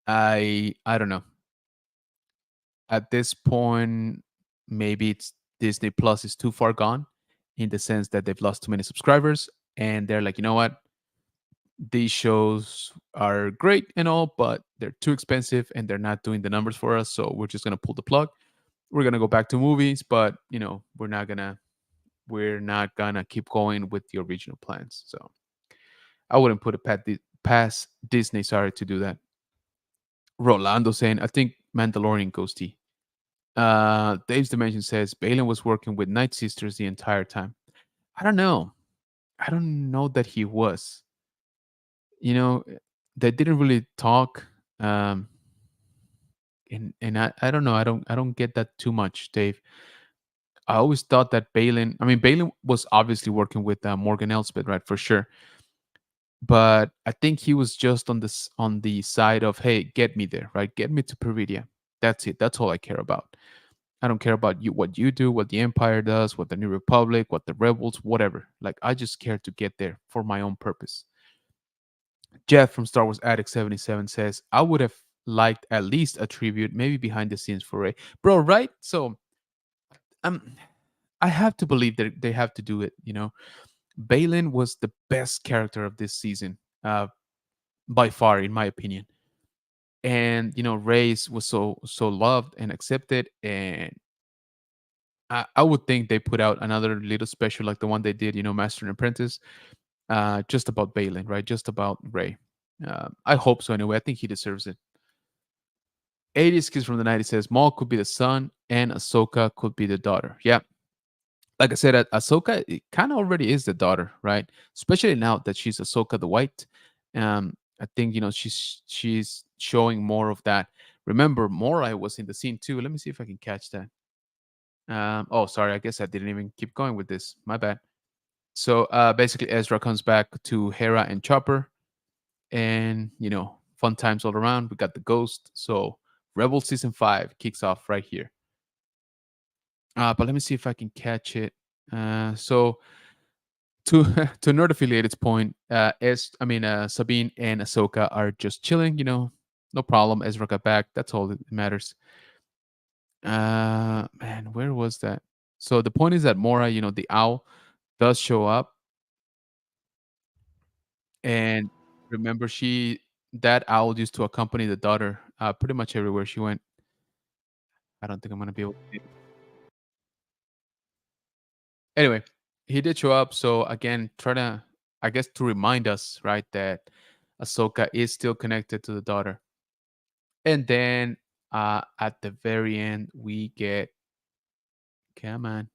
Speaker 1: I don't know. At this point, maybe it's Disney Plus is too far gone in the sense that they've lost too many subscribers and they're like, you know what? These shows are great and all, but they're too expensive and they're not doing the numbers for us. So we're just gonna pull the plug. We're gonna go back to movies, but we're not gonna keep going with the original plans. So I wouldn't put it past Disney, sorry, to do that. Rolando saying, I think Mandalorian goes T. Dave's Dimension says Balin was working with Night Sisters the entire time. I don't know. I don't know that he was. You know, they didn't really talk. Um, and I don't know. I don't get that too much, Dave. I always thought that Balin. I mean, Balin was obviously working with Morgan Elsbeth, right, for sure. But I think he was just on the side of, hey, get me there, right? Get me to Peridia. That's it. That's all I care about. I don't care about you, what you do, what the Empire does, what the New Republic, what the Rebels, whatever. Like I just care to get there for my own purpose. Jeff from Star Wars Addict 77 says, I would have liked at least a tribute, maybe behind the scenes for Ray. Bro, right? So um I have to believe that they have to do it, you know. Balin was the best character of this season, by far, in my opinion. And Reyes was so loved and accepted, and I would think they put out another little special like the one they did, Master and Apprentice, just about Balin, right? Just about Ray. I hope so anyway. I think he deserves it. 80s Kids from the 90s says Maul could be the son and Ahsoka could be the daughter. Yeah. Like I said, Ahsoka kind of already is the daughter, right? Especially now that she's Ahsoka the White. I think she's showing more of that. Remember, Morai was in the scene too. Let me see if I can catch that. Oh, sorry. I guess I didn't even keep going with this. My bad. So basically, Ezra comes back to Hera and Chopper, and fun times all around. We got the Ghost. So Rebel season 5 kicks off right here. But let me see if I can catch it. So to to Nerd Affiliated's point, Sabine and Ahsoka are just chilling. No problem. Ezra got back. That's all that matters. Man, where was that? So the point is that Mora, the owl, does show up, and remember, that owl used to accompany the daughter pretty much everywhere she went. I don't think I'm gonna be able to see it. Anyway, he did show up. So again, try to, I guess, to remind us, right, that Ahsoka is still connected to the daughter. And then at the very end, we get, come on,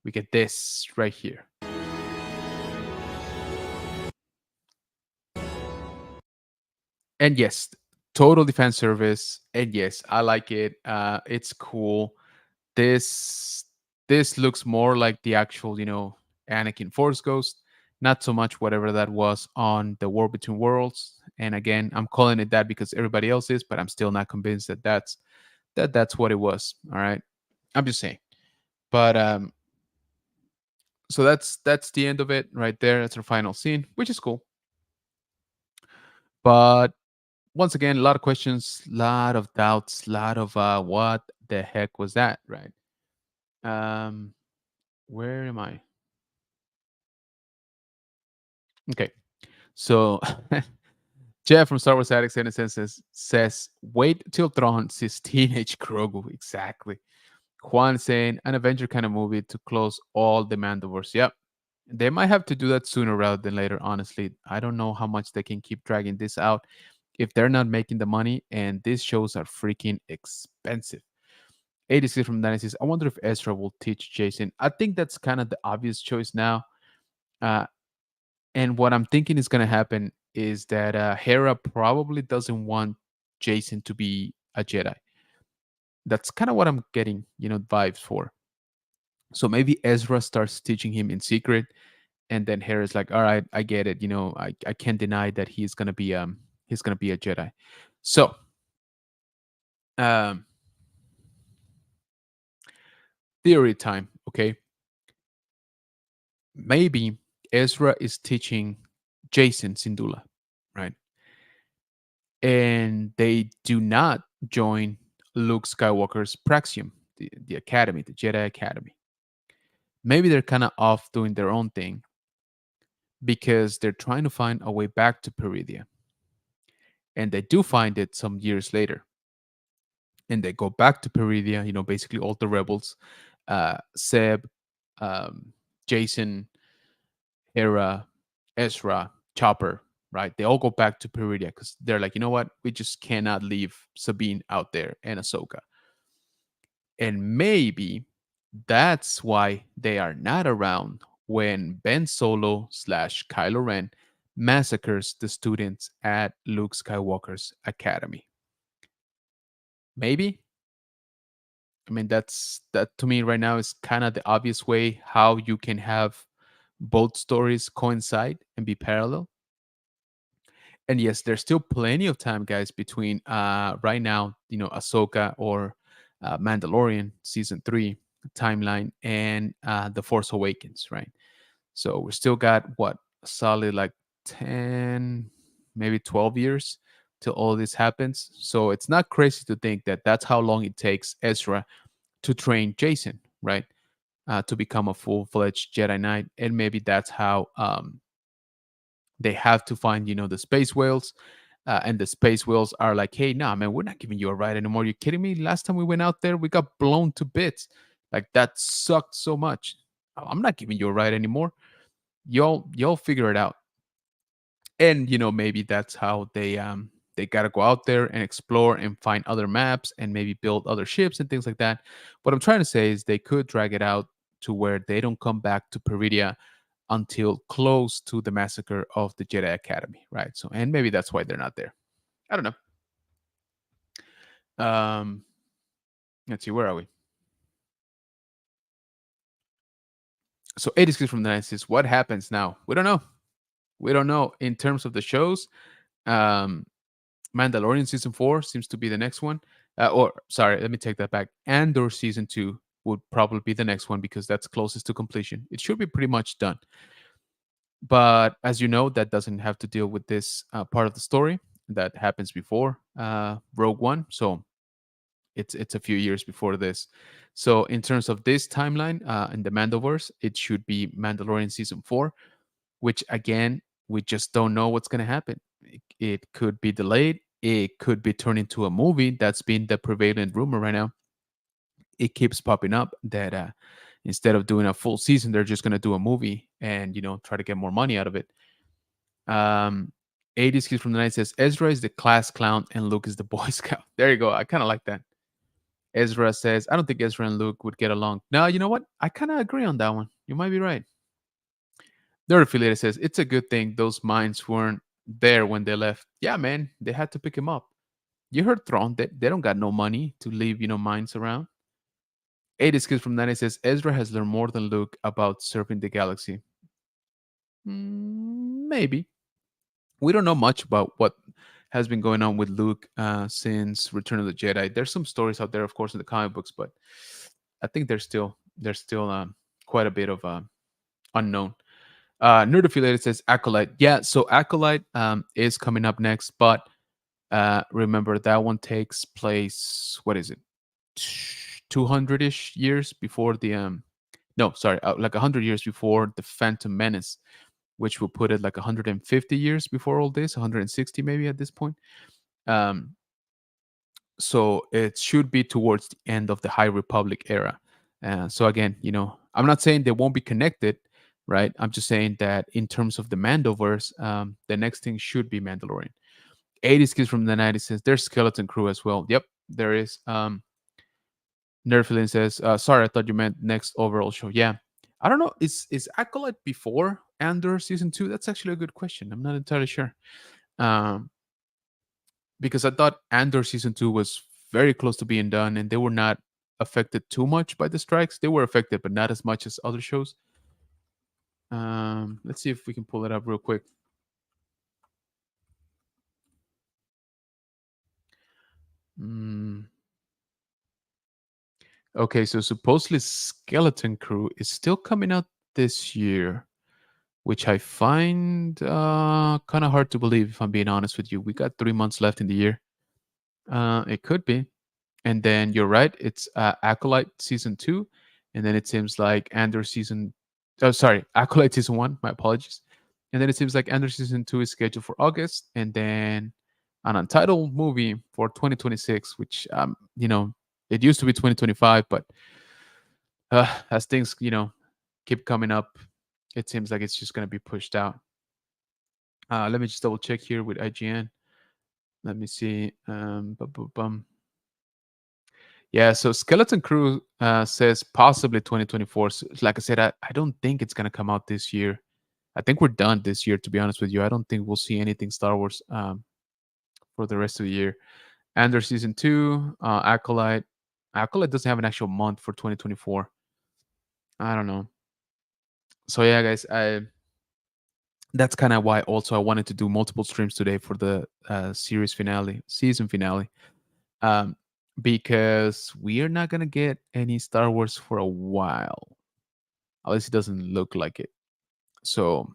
Speaker 1: we get this right here. And yes, total defense service. And yes, I like it. It's cool. This this looks more like the actual, Anakin Force Ghost, not so much whatever that was on the War Between Worlds. And again, I'm calling it that because everybody else is, but I'm still not convinced that that's what it was. All right, I'm just saying. But so that's the end of it right there. That's our final scene, which is cool. But once again, a lot of questions, a lot of doubts, a lot of what the heck was that, right? Um, where am I? Okay, so Jeff from Star Wars Addicts Innocent says, wait till Thrawn sees teenage Grogu. Exactly. Juan saying, an Avenger kind of movie to close all the Mandoverse. Yep. They might have to do that sooner rather than later, honestly. I don't know how much they can keep dragging this out if they're not making the money, and these shows are freaking expensive. 86 from Dynasties. I wonder if Ezra will teach Jason. I think that's kind of the obvious choice now. Uh, and what I'm thinking is going to happen is that Hera probably doesn't want Jason to be a Jedi. That's kind of what I'm getting, vibes for. So maybe Ezra starts teaching him in secret, and then Hera's like, "All right, I get it. I can't deny that he's gonna be a Jedi." So um, theory time. Okay, maybe Ezra is teaching Jason Sindula, right? And they do not join Luke Skywalker's Praxium, the academy, the Jedi Academy. Maybe they're kind of off doing their own thing because they're trying to find a way back to Peridia. And they do find it some years later. And they go back to Peridia, basically all the rebels, Seb, um, Jason, Hera, Ezra, Chopper, right? They all go back to Peridia because they're like, you know what? We just cannot leave Sabine out there and Ahsoka. And maybe that's why they are not around when Ben Solo slash Kylo Ren massacres the students at Luke Skywalker's academy. Maybe. I mean, that to me right now is kind of the obvious way how you can have both stories coincide and be parallel. And yes, there's still plenty of time, guys, between right now, Ahsoka or Mandalorian season 3 timeline and The Force Awakens, right? So we still got what, a solid like 10, maybe 12 years till all this happens. So it's not crazy to think that that's how long it takes Ezra to train Jason, right? To become a full fledged Jedi Knight. And maybe that's how they have to find, the space whales. And the space whales are like, hey, nah, man, we're not giving you a ride anymore. You kidding me? Last time we went out there, we got blown to bits. Like that sucked so much. I'm not giving you a ride anymore. Y'all figure it out. And maybe that's how they gotta go out there and explore and find other maps and maybe build other ships and things like that. What I'm trying to say is they could drag it out to where they don't come back to Peridia until close to the massacre of the Jedi Academy, right? So, and maybe that's why they're not there. I don't know. Let's see, where are we? So, 86 from the 90s. What happens now? We don't know. We don't know. In terms of the shows, um, Mandalorian season 4 seems to be the next one. Or sorry, let me take that back. Andor season 2 would probably be the next one because that's closest to completion. It should be pretty much done. But as you know, that doesn't have to deal with this part of the story that happens before Rogue One. So it's a few years before this. So in terms of this timeline in the Mandoverse, it should be Mandalorian season 4, which again we just don't know what's going to happen. It could be delayed. It could be turned into a movie. That's been the prevalent rumor right now. It keeps popping up that instead of doing a full season, they're just going to do a movie and try to get more money out of it. Um, 80s Kids from the Night says Ezra is the class clown and Luke is the Boy Scout. There you go. I kind of like that. Ezra says, I don't think Ezra and Luke would get along. No, you know what? I kind of agree on that one. You might be right. The affiliate says, it's a good thing those mines weren't there when they left. Yeah, man, they had to pick him up. You heard Thrawn, they don't got no money to leave, mines around. 80s Kids from 90 says, Ezra has learned more than Luke about serving the galaxy. Maybe. We don't know much about what has been going on with Luke since Return of the Jedi. There's some stories out there, of course, in the comic books, but I think there's still quite a bit of unknown. Nerd Affiliated says Acolyte. Yeah, so Acolyte is coming up next, but remember that one takes place. What is it? 200-ish years before the no, sorry, like 100 years before the Phantom Menace, which will put it like 150 years before all this, 160 maybe at this point. Um, so it should be towards the end of the High Republic era. So again, I'm not saying they won't be connected, right? I'm just saying that in terms of the Mandoverse, the next thing should be Mandalorian. 80s Kids from the 90s says there's Skeleton Crew as well. Yep, there is. Nerflin says, sorry, I thought you meant next overall show. Yeah. I don't know. Is Acolyte before Andor season 2? That's actually a good question. I'm not entirely sure. Um, because I thought Andor season 2 was very close to being done and they were not affected too much by the strikes. They were affected, but not as much as other shows. Let's see if we can pull it up real quick. Mm. Okay, so supposedly Skeleton Crew is still coming out this year. which I find kind of hard to believe, if I'm being honest with you. We got 3 months left in the year. It could be. And then you're right, it's Acolyte season two, and then it seems like Andor season. Oh, sorry, Acolyte season one. My apologies. And then it seems like Andor season two is scheduled for August, and then an untitled movie for 2026, which it used to be 2025, but as things keep coming up, it seems like it's just going to be pushed out. Let me just double check here with IGN. Let me see. Yeah, so Skeleton Crew says possibly 2024. So, like I said, I don't think it's going to come out this year. I think we're done this year, to be honest with you. I don't think we'll see anything Star Wars for the rest of the year. Andor Season 2, Acolyte. Acolyte doesn't have an actual month for 2024. I don't know. So, yeah, guys, that's kind of why also I wanted to do multiple streams today for the season finale. Um, because we are not going to get any Star Wars for a while. At least it doesn't look like it. So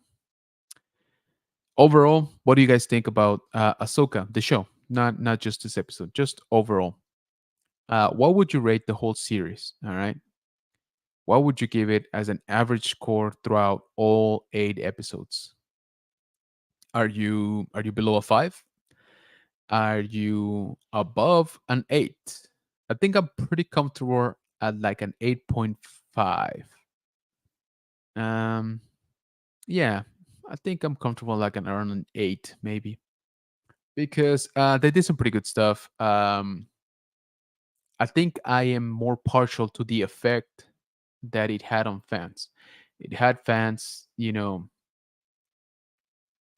Speaker 1: overall, what do you guys think about Ahsoka, the show? Not just this episode, just overall. What would you rate the whole series? All right. What would you give it as an average score throughout all 8 episodes? Are you below a 5? Are you above an 8? I think I'm pretty comfortable at like an 8.5. Um, yeah, I think I'm comfortable like around an 8 maybe, because they did some pretty good stuff. I think I am more partial to the effect that it had on fans. It had fans,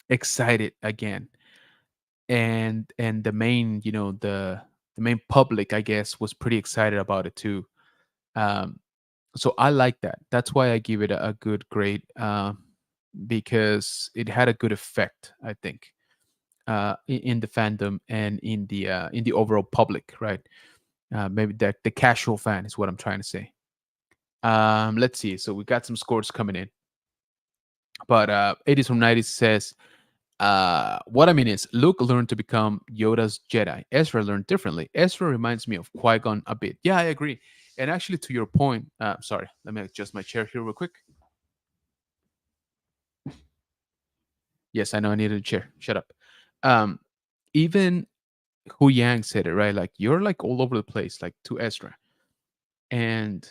Speaker 1: excited again, and the main, the main public, I guess, was pretty excited about it too. Um, so I like that. That's why I give it a good grade, because it had a good effect, I think, in the fandom and in the overall public, right? Maybe the casual fan is what I'm trying to say. Let's see. So we got some scores coming in, but 80s from 90s says, what I mean is Luke learned to become Yoda's Jedi. Ezra learned differently. Ezra reminds me of Qui-Gon a bit. Yeah, I agree. And actually, to your point, sorry, let me adjust my chair here real quick. Yes, I know I needed a chair. Shut up. Um, even Hu Yang said it right. Like, you're like all over the place, like to Ezra. And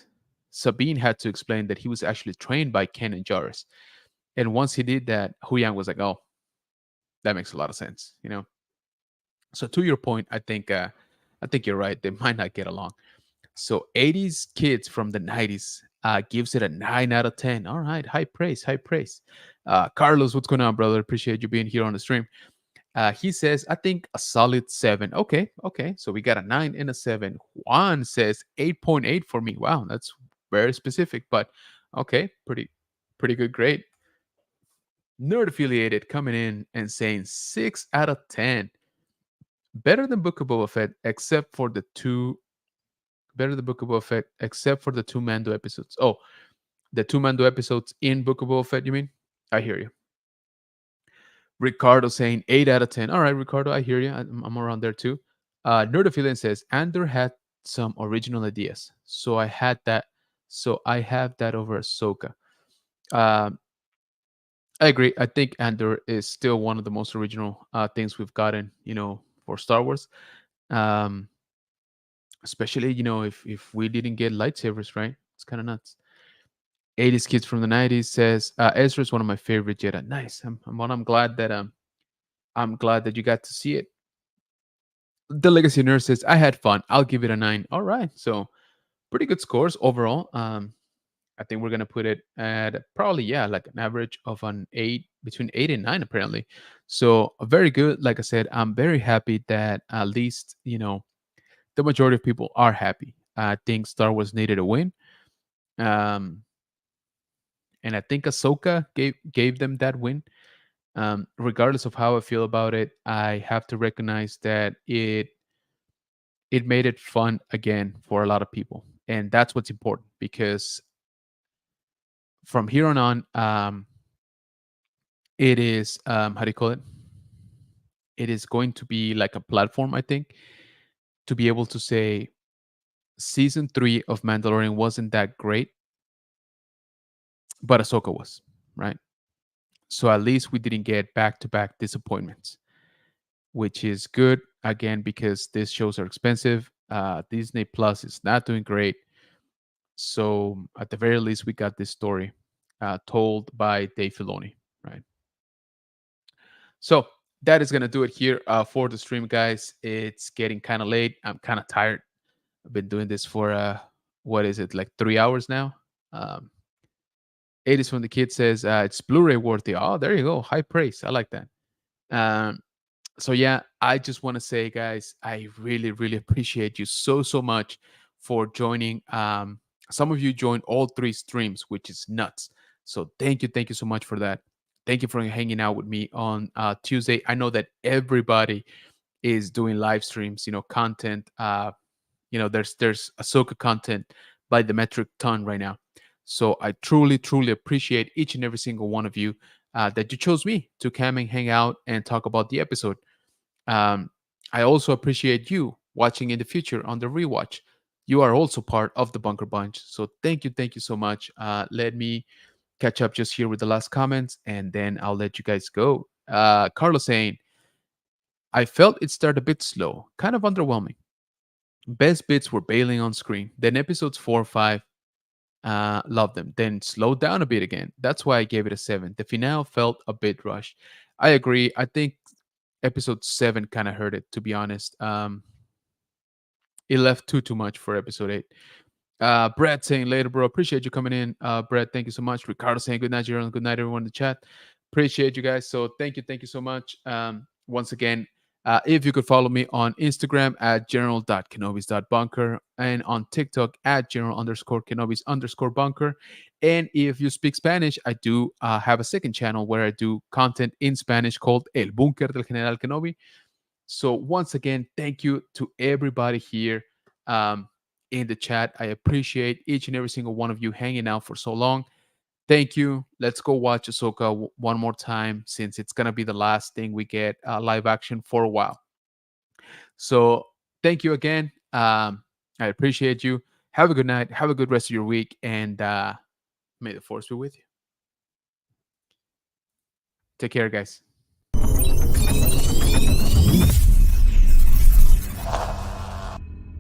Speaker 1: Sabine had to explain that he was actually trained by Ken and Jarrus. And once he did that, Hu Yang was like, "Oh, that makes a lot of sense." So to your point, I think you're right. They might not get along. So 80s kids from the 90s gives it a 9 out of 10. All right, high praise, high praise. Carlos, what's going on, brother? Appreciate you being here on the stream. He says, I think a solid 7. Okay, okay. So we got a 9 and a 7. Juan says 8.8 for me. Wow, that's very specific, but okay, pretty good grade. Nerd affiliated coming in and saying 6 out of 10. Better than Book of Boba Fett, except for the two. Better than Book of Boba Fett, except for the two Mando episodes. Oh, the two Mando episodes in Book of Boba Fett. You mean? I hear you. Ricardo saying 8 out of 10. All right, Ricardo, I hear you. I'm around there too. Nerd affiliate says Andor had some original ideas, so I had that. So I have that over Ahsoka. Um, I agree. I think Andor is still one of the most original things we've gotten, for Star Wars. Um, Especially, if we didn't get lightsabers, right? It's kind of nuts. 80s kids from the 90s says Ezra is one of my favorite Jedi. Nice. I'm glad that I'm glad that you got to see it. The Legacy Nurse says I had fun. I'll give it a 9. All right. So pretty good scores overall. I think we're gonna put it at probably, yeah, like an average of an 8, between 8 and 9 apparently. So very good. Like I said, I'm very happy that at least the majority of people are happy. I think Star Wars needed a win, um, and I think Ahsoka gave them that win. Regardless of how I feel about it, I have to recognize that it made it fun again for a lot of people, and that's what's important, because from here on, It is how do you call it? It is going to be like a platform, I think, to be able to say season 3 of Mandalorian wasn't that great, but Ahsoka was, right? So at least we didn't get back-to-back disappointments, which is good again because these shows are expensive. Disney Plus is not doing great, so at the very least, we got this story told by Dave Filoni, right? So that is gonna do it here for the stream, guys. It's getting kind of late. I'm kind of tired. I've been doing this for what is it, like 3 hours now? Um, 80s from the kid says it's Blu-ray worthy. Oh, there you go. High praise. I like that. Um, so yeah, I just want to say, guys, I really, really appreciate you so much for joining. Some of you joined all three streams, which is nuts. So thank you so much for that. Thank you for hanging out with me on Tuesday. I know that everybody is doing live streams, content. There's Ahsoka content by the metric ton right now. So I truly appreciate each and every single one of you that you chose me to come and hang out and talk about the episode. um, I also appreciate you watching in the future on the rewatch. You are also part of the Bunker Bunch. So thank you so much. Let me catch up just here with the last comments and then I'll let you guys go. Carlos saying, I felt it started a bit slow, kind of underwhelming. Best bits were bailing on screen. Then episodes 4 or 5, loved them. Then slowed down a bit again. That's why I gave it a 7. The finale felt a bit rushed. I agree. I think episode 7 kind of hurt it, to be honest. It left too much for episode 8. Brett saying later, bro. Appreciate you coming in. Brett, thank you so much. Ricardo saying good night, Jerome. Good night, everyone in the chat. Appreciate you guys. So thank you so much. Once again, if you could follow me on Instagram at general.kenobis.bunker and on TikTok at general_kenobis_bunker. And if you speak Spanish, I do have a second channel where I do content in Spanish called El Bunker del General Kenobi. So once again, thank you to everybody here in the chat. I appreciate each and every single one of you hanging out for so long. Thank you. Let's go watch Ahsoka one more time since it's gonna be the last thing we get live action for a while. So thank you again. I appreciate you. Have a good night. Have a good rest of your week, and may the force be with you. Take care, guys.